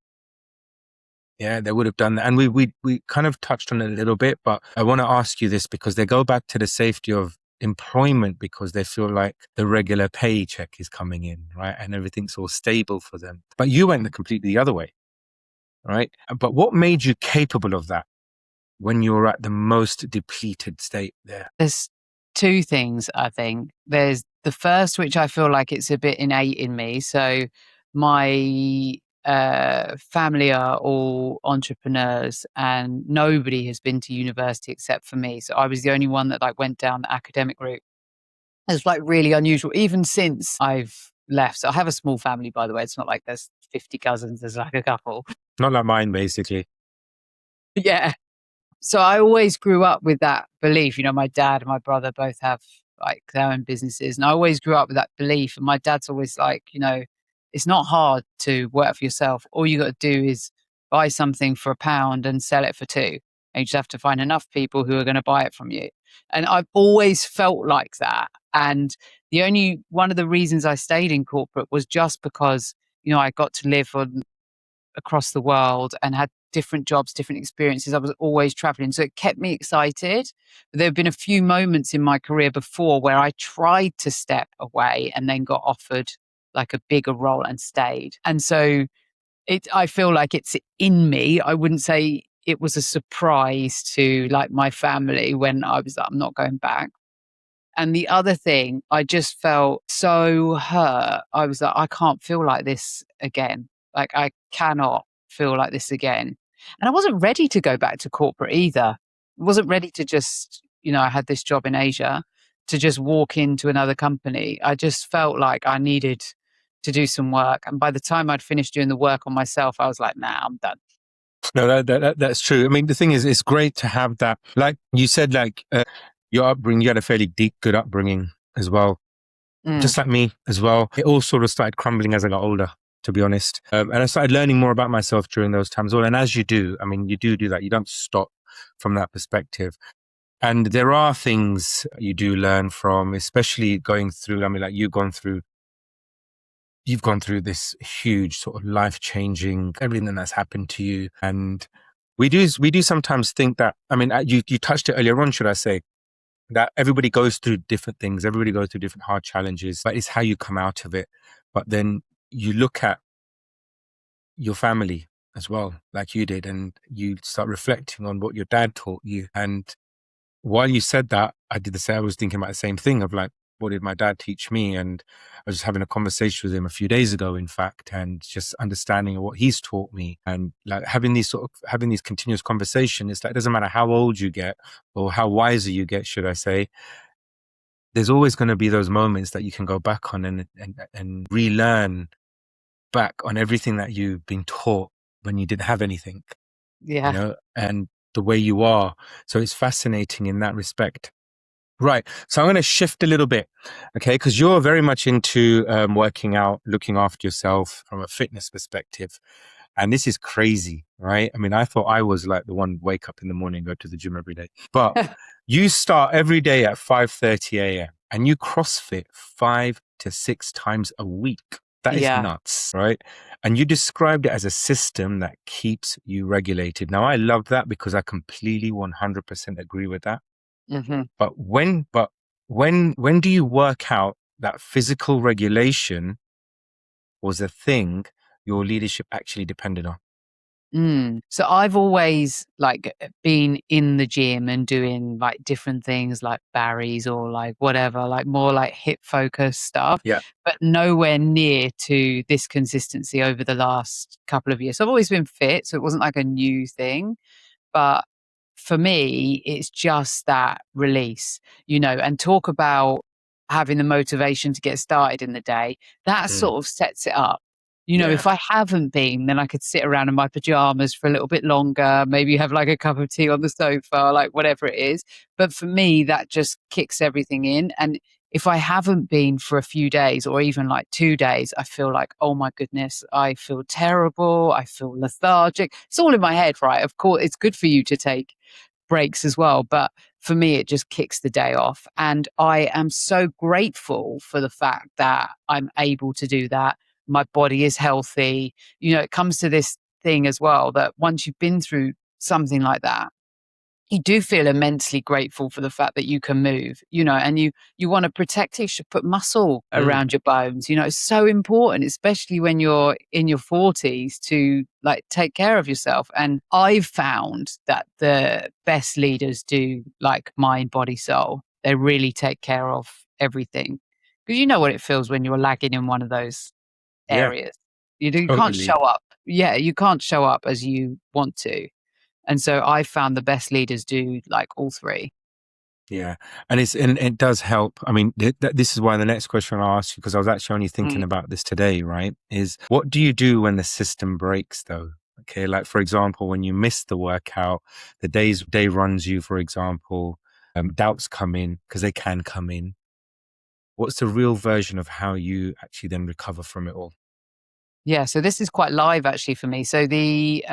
Yeah, they would have done that. And we kind of touched on it a little bit, but I want to ask you this because they go back to the safety of employment because they feel like the regular paycheck is coming in, right? And everything's all stable for them. But you went completely the other way, right? But what made you capable of that when you were at the most depleted state there? There's two things, I think. There's the first, which I feel like it's a bit innate in me. So my family are all entrepreneurs and nobody has been to university except for me. So I was the only one that like went down the academic route. It's like really unusual, even since I've left. So I have a small family, by the way. It's not like there's 50 cousins, there's like a couple. Not like mine, basically. Yeah. So I always grew up with that belief. You know, my dad and my brother both have like their own businesses. And I always grew up with that belief. And my dad's always like, you know, it's not hard to work for yourself. All you got to do is buy something for £1 and sell it for 2. And you just have to find enough people who are going to buy it from you. And I've always felt like that. And one of the reasons I stayed in corporate was just because, you know, I got to live across the world and had different jobs, different experiences. I was always traveling. So it kept me excited. But there have been a few moments in my career before where I tried to step away and then got offered like a bigger role and stayed. And so I feel like it's in me. I wouldn't say it was a surprise to like my family when I was like, I'm not going back. And the other thing, I just felt so hurt. I was like, I can't feel like this again. Like, I cannot feel like this again. And I wasn't ready to go back to corporate either. I wasn't ready to just, you know, I had this job in Asia to just walk into another company. I just felt like I needed to do some work. And by the time I'd finished doing the work on myself, I was like, nah, I'm done. No, that's true. I mean, the thing is, it's great to have that. Like you said, like your upbringing, you had a fairly deep, good upbringing as well. Just like me as well. It all sort of started crumbling as I got older, to be honest. And I started learning more about myself during those times. And as you do, I mean, you do that. You don't stop from that perspective. And there are things you do learn from, especially going through, I mean, like you've gone through this huge sort of life-changing, everything that's happened to you. And we do sometimes think that, I mean, you touched it earlier on, should I say, that everybody goes through different things. Everybody goes through different hard challenges, but it's how you come out of it. But then you look at your family as well, like you did, and you start reflecting on what your dad taught you. And while you said that, I did the same. I was thinking about the same thing of like, what did my dad teach me? And I was just having a conversation with him a few days ago, in fact, and just understanding what he's taught me and like having these continuous conversations. It's like, it doesn't matter how old you get or how wiser you get, should I say, there's always going to be those moments that you can go back on and relearn back on everything that you've been taught when you didn't have anything, Yeah. you know, and the way you are. So it's fascinating in that respect. Right. So I'm going to shift a little bit, okay? Because you're very much into working out, looking after yourself from a fitness perspective. And this is crazy, right? I mean, I thought I was like the one wake up in the morning and go to the gym every day. But you start every day at 5:30 a.m. and you CrossFit 5 to 6 times a week. That is Yeah. nuts, right? And you described it as a system that keeps you regulated. Now, I love that because I completely 100% agree with that. Hmm. But when do you work out that physical regulation was a thing your leadership actually depended on? So I've always like been in the gym and doing like different things like Barry's or like whatever, like more like hip focused stuff, Yeah. but nowhere near to this consistency over the last couple of years. So I've always been fit, so it wasn't like a new thing. But for me, it's just that release, and talk about having the motivation to get started in the day. That Mm. sort of sets it up. Yeah. If I haven't been, then I could sit around in my pajamas for a little bit longer, maybe have like a cup of tea on the sofa, like whatever it is. But for me, that just kicks everything in. And if I haven't been for a few days or even like 2 days, I feel like, oh my goodness, I feel terrible. I feel lethargic. It's all in my head, right? Of course, it's good for you to take breaks as well. But for me, it just kicks the day off. And I am so grateful for the fact that I'm able to do that. My body is healthy. It comes to this thing as well that once you've been through something like that, you do feel immensely grateful for the fact that you can move, and you want to protect it. You should put muscle Mm. around your bones. It's so important, especially when you're in your 40s, to like take care of yourself. And I've found that the best leaders do like mind, body, soul. They really take care of everything because you know what it feels when you're lagging in one of those Yeah. areas. You can't Totally. show up. Yeah, you can't show up as you want to. And so I found the best leaders do like all three. Yeah. And it does help. I mean, this is why the next question I'll ask you, because I was actually only thinking Mm. about this today, right? Is what do you do when the system breaks though? Okay. Like, for example, when you miss the workout, day runs you, for example, doubts come in because they can come in. What's the real version of how you actually then recover from it all? Yeah, so this is quite live actually for me. So the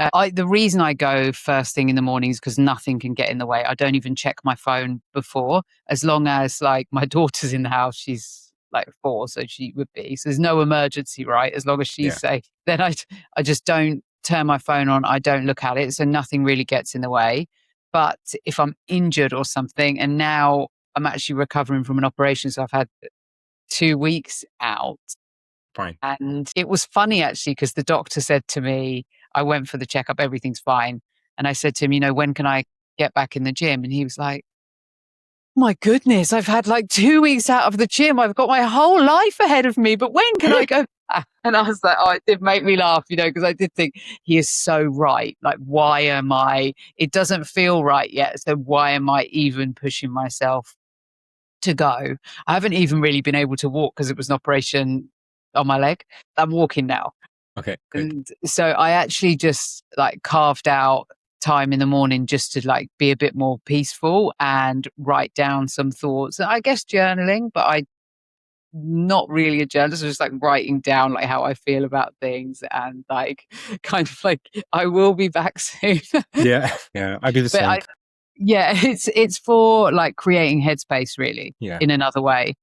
reason I go first thing in the morning is because nothing can get in the way. I don't even check my phone before, as long as like my daughter's in the house. She's like 4, so she would be. So there's no emergency, right? As long as she's Yeah. safe, then I just don't turn my phone on. I don't look at it, so nothing really gets in the way. But if I'm injured or something, and now I'm actually recovering from an operation, so I've had 2 weeks out. Fine. And it was funny actually, because the doctor said to me, I went for the checkup, everything's fine. And I said to him, when can I get back in the gym? And he was like, my goodness, I've had like 2 weeks out of the gym. I've got my whole life ahead of me, but when can I go back? And I was like, oh, it did make me laugh, because I did think he is so right. Like, why am I? It doesn't feel right yet. So why am I even pushing myself to go? I haven't even really been able to walk because it was an operation on my leg. I'm walking now. Okay. Good. And so I actually just like carved out time in the morning just to like be a bit more peaceful and write down some thoughts. I guess journaling, but I not really a journalist, just like writing down like how I feel about things and like kind of like I will be back soon. Yeah. Yeah. I do the But same. yeah, it's for like creating headspace really Yeah. in another way.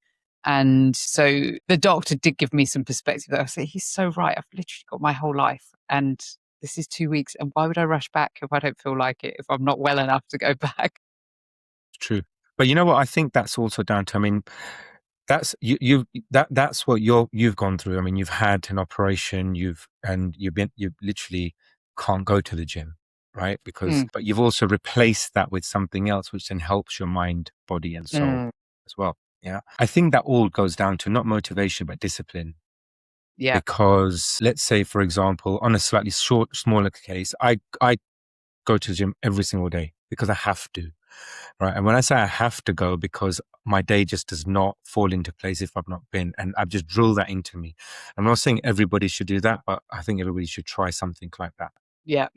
And so the doctor did give me some perspective. I said, he's so right. I've literally got my whole life and this is 2 weeks. And why would I rush back if I don't feel like it, if I'm not well enough to go back? True. But you know what? I think that's also down to, I mean, that's what you've gone through. I mean, you've had an operation, you literally can't go to the gym, right? Mm, But you've also replaced that with something else, which then helps your mind, body, and soul mm, as well. Yeah. I think that all goes down to not motivation, but discipline. yeah, Because let's say, for example, on a slightly smaller case, I go to the gym every single day because I have to. Right. And when I say I have to go, because my day just does not fall into place if I've not been, and I've just drilled that into me. I'm not saying everybody should do that, but I think everybody should try something like that. yeah.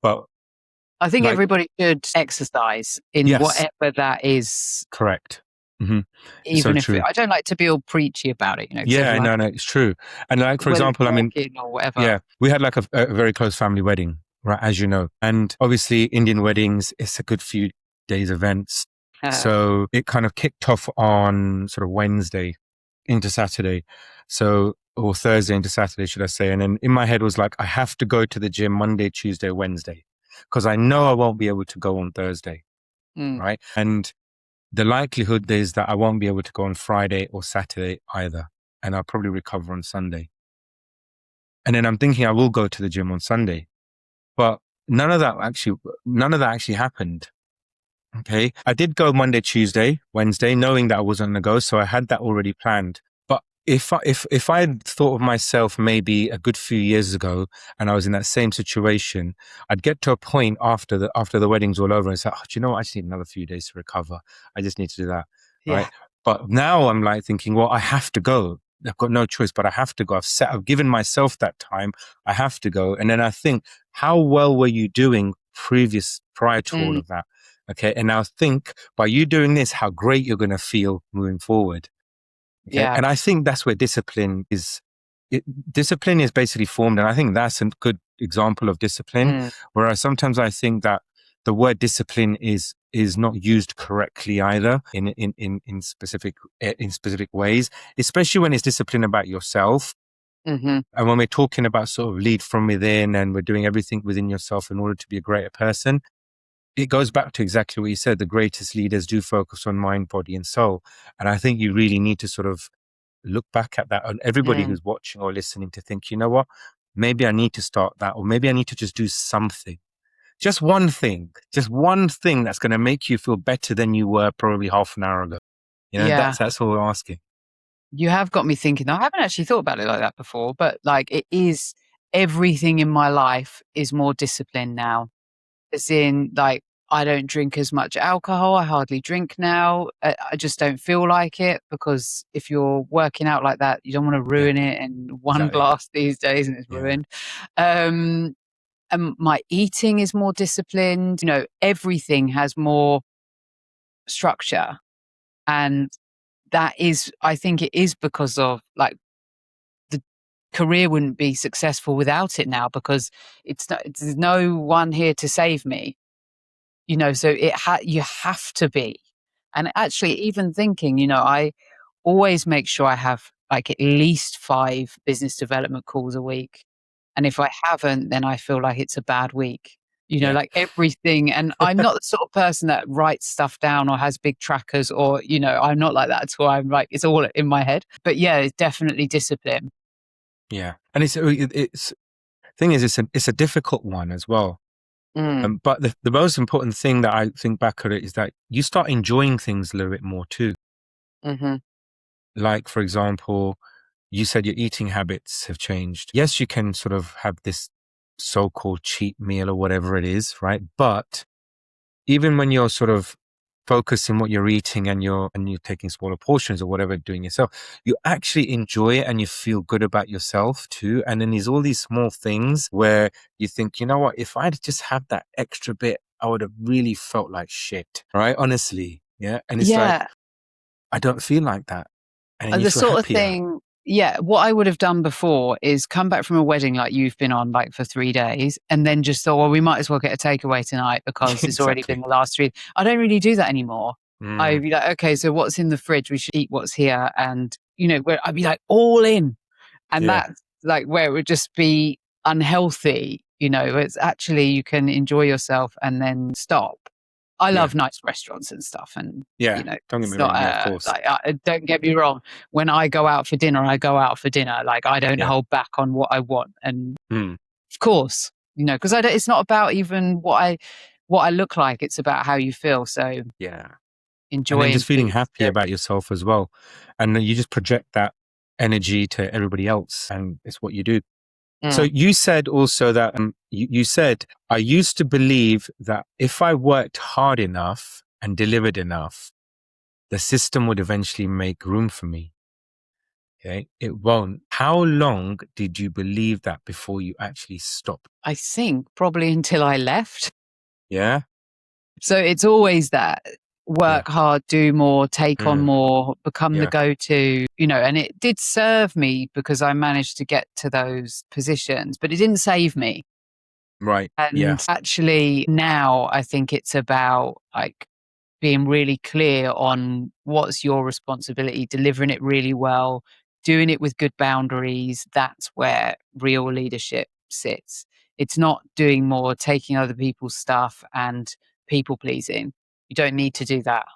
But I think like, everybody should exercise in yes, whatever that is correct. Hmm. So even if true. I don't like to be all preachy about it, 'cause Yeah, everyone, no, it's true. And like, for whether it's example, I mean, walking or whatever. yeah, we had like a very close family wedding, right? As you know, and obviously Indian weddings, it's a good few days events. So it kind of kicked off on sort of Wednesday into Saturday. So, or Thursday into Saturday, should I say. And then in my head was like, I have to go to the gym Monday, Tuesday, Wednesday, because I know I won't be able to go on Thursday. Mm, Right. And the likelihood is that I won't be able to go on Friday or Saturday either. And I'll probably recover on Sunday. And then I'm thinking I will go to the gym on Sunday, but none of that actually happened. Okay. I did go Monday, Tuesday, Wednesday, knowing that I wasn't going to go. So I had that already planned. But if I had thought of myself maybe a good few years ago and I was in that same situation, I'd get to a point after the wedding's all over and say, oh, do you know what? I just need another few days to recover. I just need to do that. yeah. Right. But now I'm like thinking, well, I have to go. I've got no choice, but I have to go. I've given myself that time. I have to go. And then I think, how well were you doing prior to all Mm, of that? Okay. And now think by you doing this, how great you're going to feel moving forward. Okay. yeah. And I think that's where discipline is basically formed. And I think that's a good example of discipline. Mm, Whereas sometimes I think that the word discipline is not used correctly either in specific ways, especially when it's discipline about yourself. hmm And when we're talking about sort of lead from within and we're doing everything within yourself in order to be a greater person, it goes back to exactly what you said. The greatest leaders do focus on mind, body, and soul. And I think you really need to sort of look back at that, and everybody mm, who's watching or listening to think, you know what? Maybe I need to start that, or maybe I need to just do something. Just one thing that's going to make you feel better than you were probably half an hour ago. You know, yeah. that's all we're asking. You have got me thinking. I haven't actually thought about it like that before, but like it is, everything in my life is more disciplined now. As in, like, I don't drink as much alcohol. I hardly drink now. I just don't feel like it, because if you're working out like that, you don't want to Yeah, ruin it in one exactly. glass these days and it's Yeah, ruined. Um, and my eating is more disciplined. Everything has more structure. And that is, I think it is because of, like, the career wouldn't be successful without it now, because there's no one here to save me. So you have to be. And actually, even thinking, I always make sure I have like at least 5 business development calls a week. And if I haven't, then I feel like it's a bad week. yeah, Like everything. And I'm not the sort of person that writes stuff down or has big trackers, or, I'm not like that at all. I'm like, it's all in my head. But yeah, it's definitely discipline. yeah. And it's thing is, it's a difficult one as well. Mm, But the most important thing that I think back at it is that you start enjoying things a little bit more too. hmm Like, for example, you said your eating habits have changed. Yes, you can sort of have this so-called cheat meal or whatever it is, right? But even when you're sort of focusing what you're eating and you're taking smaller portions or whatever, doing yourself, you actually enjoy it and you feel good about yourself too. And then there's all these small things where you think, you know what, if I'd just had that extra bit, I would have really felt like shit, right? Honestly. Yeah. And it's like, Yeah. I don't feel like that. And then you The feel sort of happier. thing, yeah, what I would have done before is come back from a wedding like you've been on, like, for 3 days, and then just thought, "Well, we might as well get a takeaway tonight because it's already been Exactly. the last 3." I don't really do that anymore. I'd Mm, be like, "Okay, so what's in the fridge? We should eat what's here." And, where I'd be like all in. And yeah. that's like where it would just be unhealthy. It's actually, you can enjoy yourself and then stop. I Yeah. love nice restaurants and stuff, and Yeah. Don't get it's me not wrong. Yeah, of course. like, don't get me wrong. When I go out for dinner, I go out for dinner. Like, I don't Yeah. hold back on what I want, and Mm, of course, because I don't. It's not about even what I look like. It's about how you feel. So yeah. And then enjoying just feeling food is happy about yourself as well. And then you just project that energy to everybody else, and it's what you do. So Mm. you said also that you said, I used to believe that if I worked hard enough and delivered enough, the system would eventually make room for me. Okay. It won't. How long did you believe that before you actually stopped? I think probably until I left. Yeah. So it's always that. work hard, do more, take on more, become the Yeah. go-to, and it did serve me because I managed to get to those positions, but it didn't save me. Right. And actually now I think it's about like being really clear on what's your responsibility, delivering it really well, doing it with good boundaries. That's where real leadership sits. It's not doing more, taking other people's stuff and people pleasing. You don't need to do that.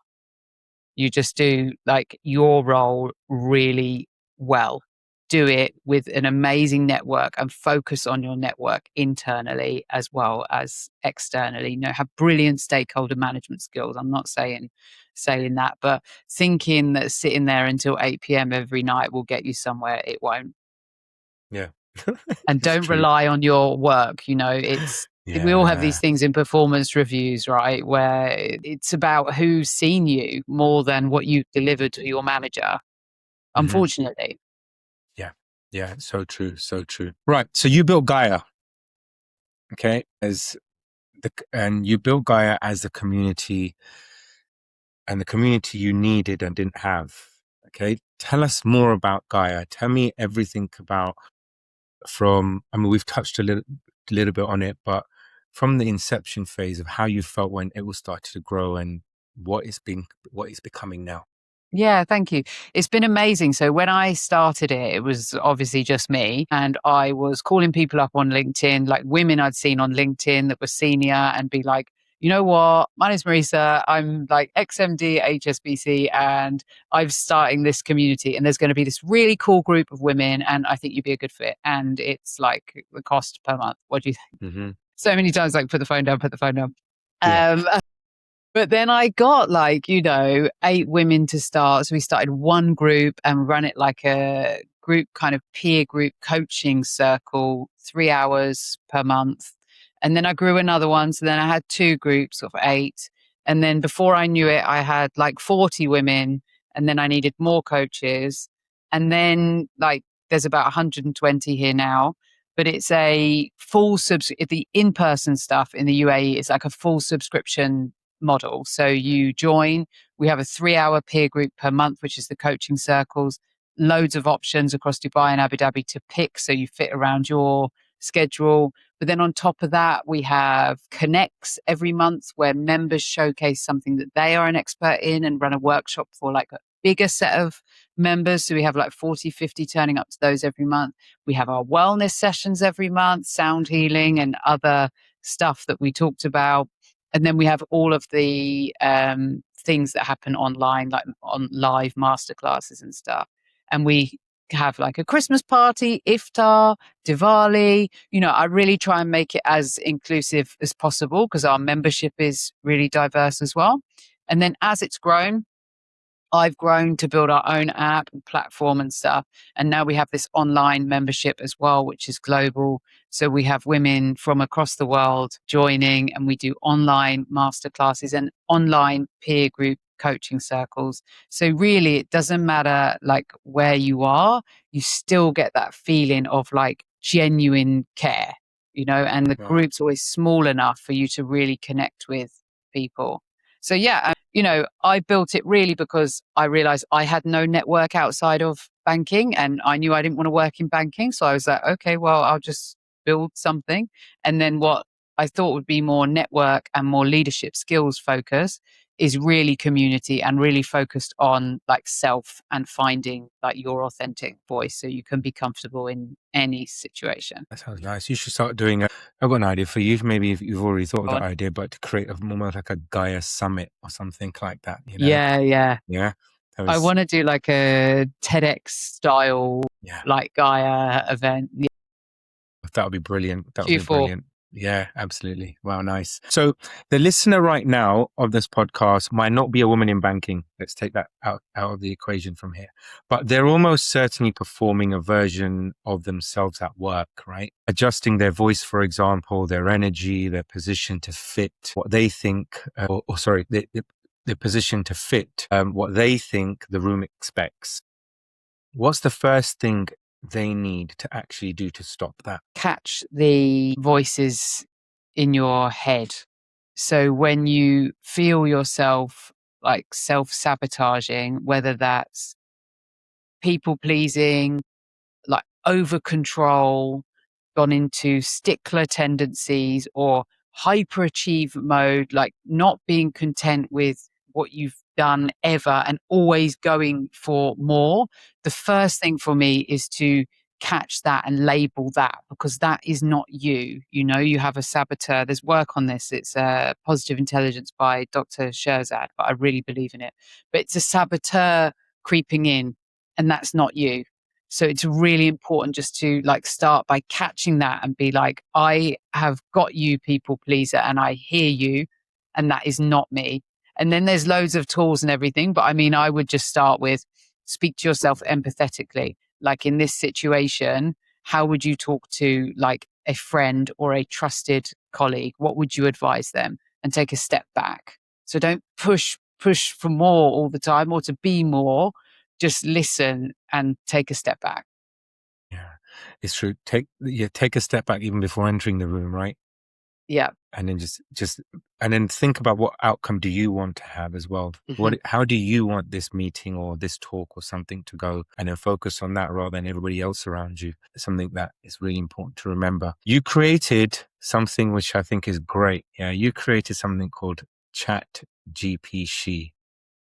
You just do like your role really well. Do it with an amazing network and focus on your network internally as well as externally. Have brilliant stakeholder management skills. I'm not saying that, but thinking that sitting there until 8 p.m. every night will get you somewhere, it won't. Yeah. And It's don't true. rely on your work. We all have these things in performance reviews, right? Where it's about who's seen you more than what you've delivered to your manager, unfortunately. Yeah. Yeah. So true. So true. Right. So you built Gaia. Okay. And you built Gaia as the community and the community you needed and didn't have. Okay. Tell us more about Gaia. Tell me everything about we've touched a little bit on it, but from the inception phase of how you felt when it was started to grow and what it's becoming now. Yeah, thank you. It's been amazing. So when I started it, it was obviously just me, and I was calling people up on LinkedIn, like women I'd seen on LinkedIn that were senior, and be like, you know what? My name's Marisa. I'm like XMD at HSBC, and I'm starting this community, and there's going to be this really cool group of women, and I think you'd be a good fit. And it's like the cost per month. What do you think? Mm-hmm. So many times, like, put the phone down, put the phone down. Yeah. But then I got 8 women to start. So we started one group and ran it like a group, kind of peer group coaching circle, 3 hours per month. And then I grew another one. So then I had two groups of 8. And then before I knew it, I had like 40 women. And then I needed more coaches. And then there's about 120 here now. But it's a the in-person stuff in the UAE is like a full subscription model. So you join, we have a 3-hour peer group per month, which is the coaching circles, loads of options across Dubai and Abu Dhabi to pick. So you fit around your schedule. But then on top of that, we have connects every month where members showcase something that they are an expert in and run a workshop for like a bigger set of members. So we have like 40, 50 turning up to those every month. We have our wellness sessions every month, sound healing and other stuff that we talked about. And then we have all of the things that happen online, like on live masterclasses and stuff. And we have like a Christmas party, iftar, Diwali. I really try and make it as inclusive as possible because our membership is really diverse as well. And then as it's grown, I've grown to build our own app and platform and stuff. And now we have this online membership as well, which is global. So we have women from across the world joining, and we do online masterclasses and online peer group coaching circles. So really, it doesn't matter like where you are, you still get that feeling of like genuine care, and the group's always small enough for you to really connect with people. So yeah, I built it really because I realized I had no network outside of banking, and I knew I didn't want to work in banking. So I was like, okay, well, I'll just build something. And then what I thought would be more network and more leadership skills focus is really community and really focused on like self and finding like your authentic voice so you can be comfortable in any situation. That sounds nice. You should start doing I've got an idea for you. Maybe if you've already thought of that idea, but to create almost like a Gaia summit or something like that, Yeah. Yeah. I want to do like a TEDx style, Yeah. like Gaia event. That would be brilliant. That would be Q4. brilliant. Yeah, absolutely. Wow, nice. So the listener right now of this podcast might not be a woman in banking. Let's take that out of the equation from here. But they're almost certainly performing a version of themselves at work, right? Adjusting their voice, for example, their energy, their position to fit what they think, their position to fit what they think the room expects. What's the first thing they need to actually do to stop that? Catch the voices in your head. So when you feel yourself like self-sabotaging, whether that's people pleasing, like over control, gone into stickler tendencies or hyperachieve mode, like not being content with what you've done ever and always going for more. The first thing for me is to catch that and label that, because that is not you. You know, you have a saboteur. There's work on this. It's Positive Intelligence by Dr. Sherzad, but I really believe in it. But it's a saboteur creeping in, and that's not you. So it's really important just to like start by catching that and be like, I have got you, people pleaser, and I hear you, and that is not me. And then there's loads of tools and everything, but I mean, I would just start with speak to yourself empathetically. Like in this situation, how would you talk to like a friend or a trusted colleague? What would you advise them? And take a step back. So don't push for more all the time or to be more. Just listen and take a step back. Yeah, it's true. Take a step back even before entering the room, right? Yeah. And then and then think about what outcome do you want to have as well. Mm-hmm. How do you want this meeting or this talk or something to go, and then focus on that rather than everybody else around you. Something that is really important to remember. You created something which I think is great. Yeah, you created something called Chat GPT.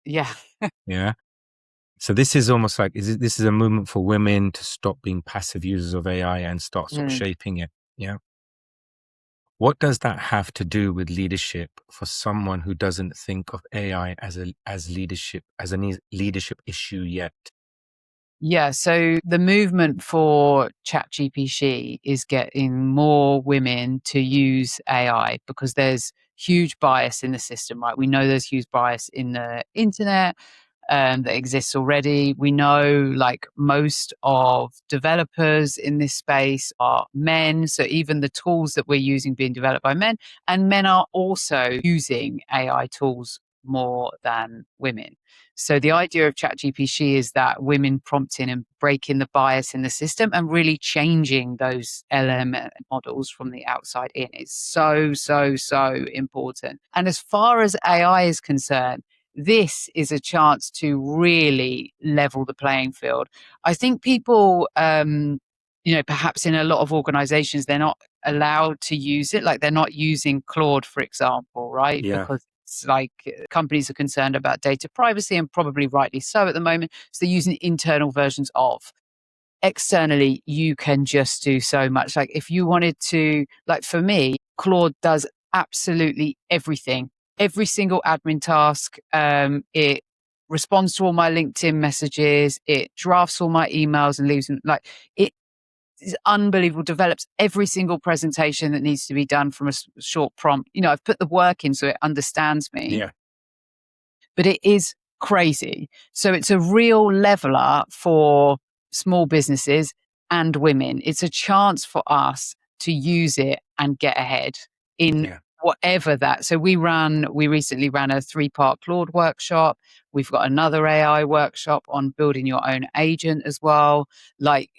Yeah. Yeah. So this is almost like, this is a movement for women to stop being passive users of AI and start sort of shaping it. Yeah. What does that have to do with leadership for someone who doesn't think of AI as a leadership issue yet? Yeah, so the movement for ChatGPT is getting more women to use AI because there's huge bias in the system, right? We know there's huge bias in the internet that exists already. We know like most of developers in this space are men. So even the tools that we're using being developed by men, and men are also using AI tools more than women. So the idea of ChatGPT is that women prompting and breaking the bias in the system and really changing those LM models from the outside in is so, so, so important. And as far as AI is concerned, this is a chance to really level the playing field. I think people, perhaps in a lot of organizations, they're not allowed to use it. Like they're not using Claude, for example, right? Yeah. Because it's like companies are concerned about data privacy, and probably rightly so at the moment. So they're using internal versions of. Externally, you can just do so much. Like if you wanted to, like for me, Claude does absolutely everything, every single admin task. It responds to all my LinkedIn messages. It drafts all my emails and leaves them. Like it is unbelievable. Develops every single presentation that needs to be done from a short prompt. I've put the work in so it understands me. Yeah. But it is crazy. So it's a real leveler for small businesses and women. It's a chance for us to use it and get ahead in whatever that. So we recently ran a 3-part Claude workshop. We've got another AI workshop on building your own agent as well. Like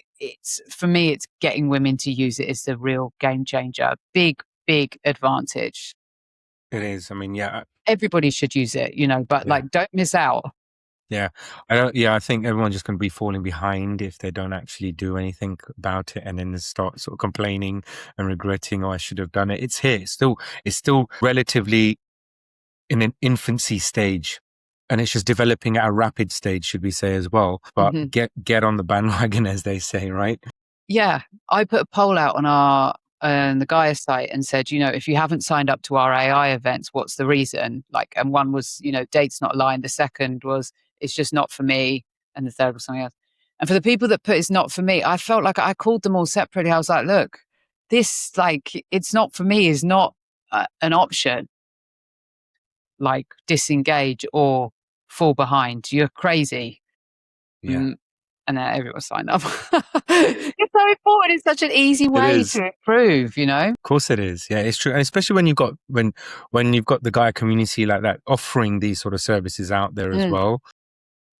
for me, it's getting women to use it is the real game changer. Big, big advantage. It is. I mean, yeah. Everybody should use it, but like don't miss out. Yeah. I think everyone's just going to be falling behind if they don't actually do anything about it and then start sort of complaining and regretting, I should have done it. It's here. It's still relatively in an infancy stage, and it's just developing at a rapid stage, should we say as well. But get on the bandwagon, as they say, right? Yeah. I put a poll out on the Gaia site and said, if you haven't signed up to our AI events, what's the reason? Like, and one was, dates not aligned. The second was, it's just not for me. And the third was something else. And for the people that put it's not for me, I felt like I called them all separately. I was like, look, this, like, it's not for me is not an option. Like disengage or fall behind. You're crazy. Yeah. And then everyone signed up. It's so important. It's such an easy way to improve, Of course it is. Yeah, it's true. And especially when you've got the Gaia community like that offering these sort of services out there as well.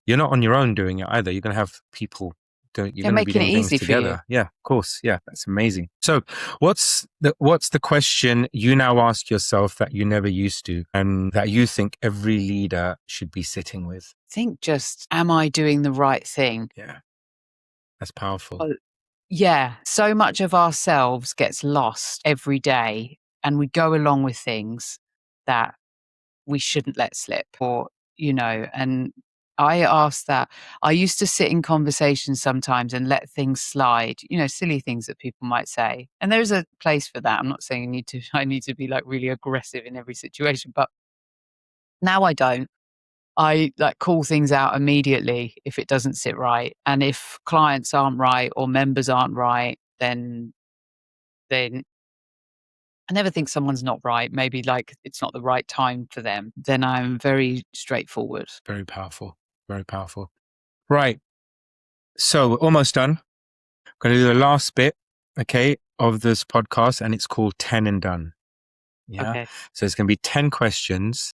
You're not on your own doing it either. You're going to have people You're They're going to be making it doing things easy for you. together. Yeah, of course. Yeah, that's amazing. So what's the question you now ask yourself that you never used to and that you think every leader should be sitting with? I think just, am I doing the right thing? Yeah, that's powerful. Oh, yeah. So much of ourselves gets lost every day and we go along with things that we shouldn't let slip or, and I ask that. I used to sit in conversations sometimes and let things slide, silly things that people might say. And there's a place for that. I'm not saying I need to be like really aggressive in every situation, but now I don't. I like call things out immediately if it doesn't sit right. And if clients aren't right or members aren't right, then I never think someone's not right. Maybe like it's not the right time for them. Then I'm very straightforward. Very powerful. Very powerful. Right. So we're almost done. Going to do the last bit, okay, of this podcast, and it's called 10 and Done. Yeah. Okay. So it's going to be 10 questions,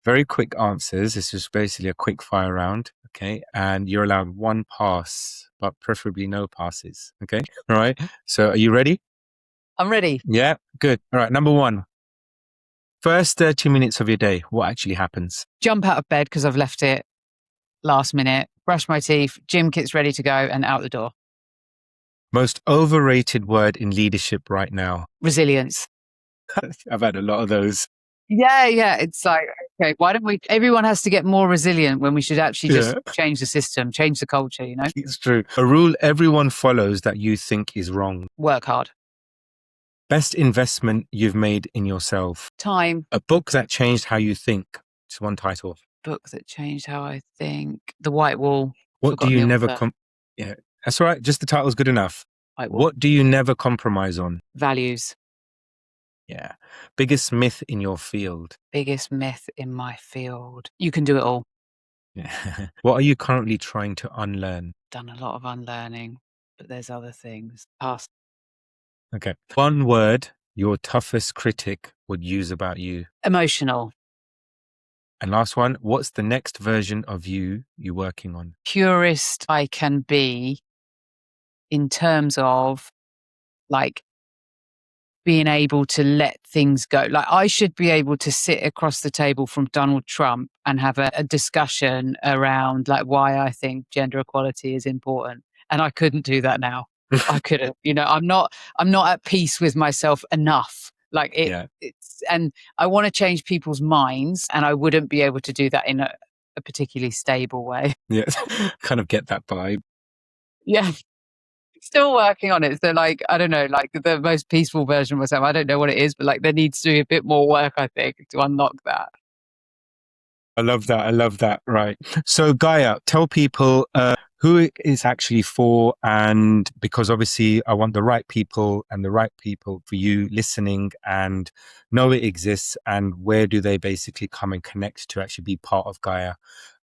very quick answers. This is basically a quick fire round, okay? And you're allowed one pass, but preferably no passes, okay? All right. So are you ready? I'm ready. Yeah, good. All right. Number one, first 30 minutes of your day, what actually happens? Jump out of bed because I've left it last minute, brush my teeth, gym kit's ready to go, and out the door. Most overrated word in leadership right now? Resilience. I've had a lot of those. Yeah. It's like, okay, why don't everyone has to get more resilient when we should actually just change the system, change the culture, It's true. A rule everyone follows that you think is wrong. Work hard. Best investment you've made in yourself. Time. A book that changed how you think. It's one title. Book that changed how I think. The White Wall. What do Forgotten you the never author. Yeah, that's all right. Just the title's good enough. White Wall. What do you never compromise on? Values. Yeah. Biggest myth in your field. Biggest myth in my field. You can do it all. Yeah. What are you currently trying to unlearn? Done a lot of unlearning, but there's other things. Past. Okay. One word your toughest critic would use about you. Emotional. And last one, what's the next version of you're working on? Purist I can be in terms of like being able to let things go. Like I should be able to sit across the table from Donald Trump and have a discussion around like why I think gender equality is important. And I couldn't do that now. I couldn't, I'm not at peace with myself enough. Like it's, and I want to change people's minds and I wouldn't be able to do that in a particularly stable way. Yeah. Kind of get that vibe. Yeah. Still working on it. So like, I don't know, like the most peaceful version of myself. I don't know what it is, but like there needs to be a bit more work, I think, to unlock that. I love that. I love that. Right. So Gaia, tell people who it is actually for. And because obviously I want the right people for you listening and know it exists. And where do they basically come and connect to actually be part of Gaia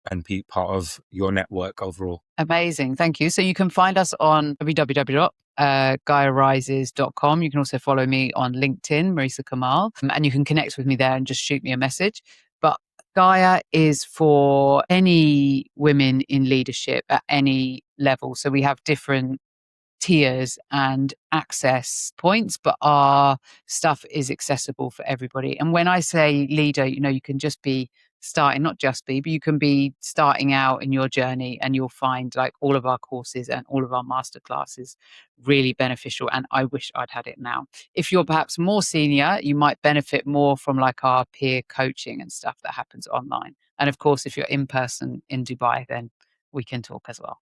and be part of your network overall? Amazing. Thank you. So you can find us on www.gaiarises.com. You can also follow me on LinkedIn, Marisa Kamall, and you can connect with me there and just shoot me a message. But Gaia is for any women in leadership at any level. So we have different tiers and access points, but our stuff is accessible for everybody. And when I say leader, you can just be starting, not just be, but you can be starting out in your journey and you'll find like all of our courses and all of our masterclasses really beneficial. And I wish I'd had it now. If you're perhaps more senior, you might benefit more from like our peer coaching and stuff that happens online. And of course, if you're in person in Dubai, then we can talk as well.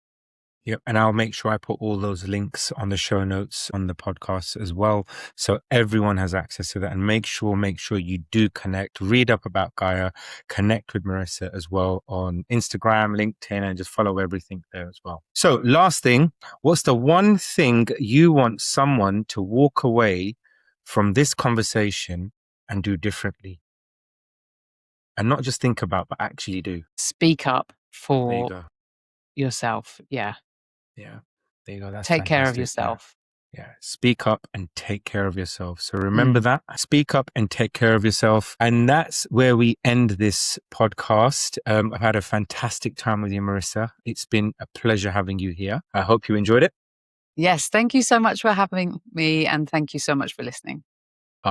Yep. And I'll make sure I put all those links on the show notes on the podcast as well. So everyone has access to that. And make sure you do connect, read up about Gaia, connect with Marisa as well on Instagram, LinkedIn, and just follow everything there as well. So last thing, what's the one thing you want someone to walk away from this conversation and do differently? And not just think about, but actually do. Speak up There you for go. yourself. Yeah. Yeah. There you go. That's Take care of fantastic. yourself. Yeah, speak up and take care of yourself. So remember that. Speak up and take care of yourself. And that's where we end this podcast. I've had a fantastic time with you, Marisa. It's been a pleasure having you here. I hope you enjoyed it. Yes, thank you so much for having me, and thank you so much for listening.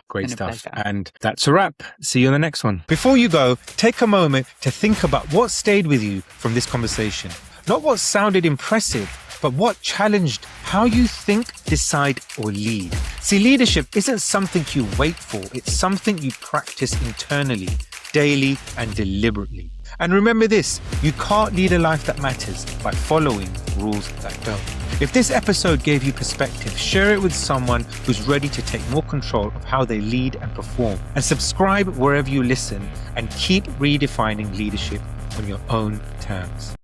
Great Been a stuff. pleasure. And that's a wrap. See you on the next one. Before you go, take a moment to think about what stayed with you from this conversation. Not what sounded impressive, but what challenged how you think, decide, or lead. See, leadership isn't something you wait for. It's something you practice internally, daily, and deliberately. And remember this, you can't lead a life that matters by following rules that don't. If this episode gave you perspective, share it with someone who's ready to take more control of how they lead and perform. And subscribe wherever you listen, and keep redefining leadership on your own terms.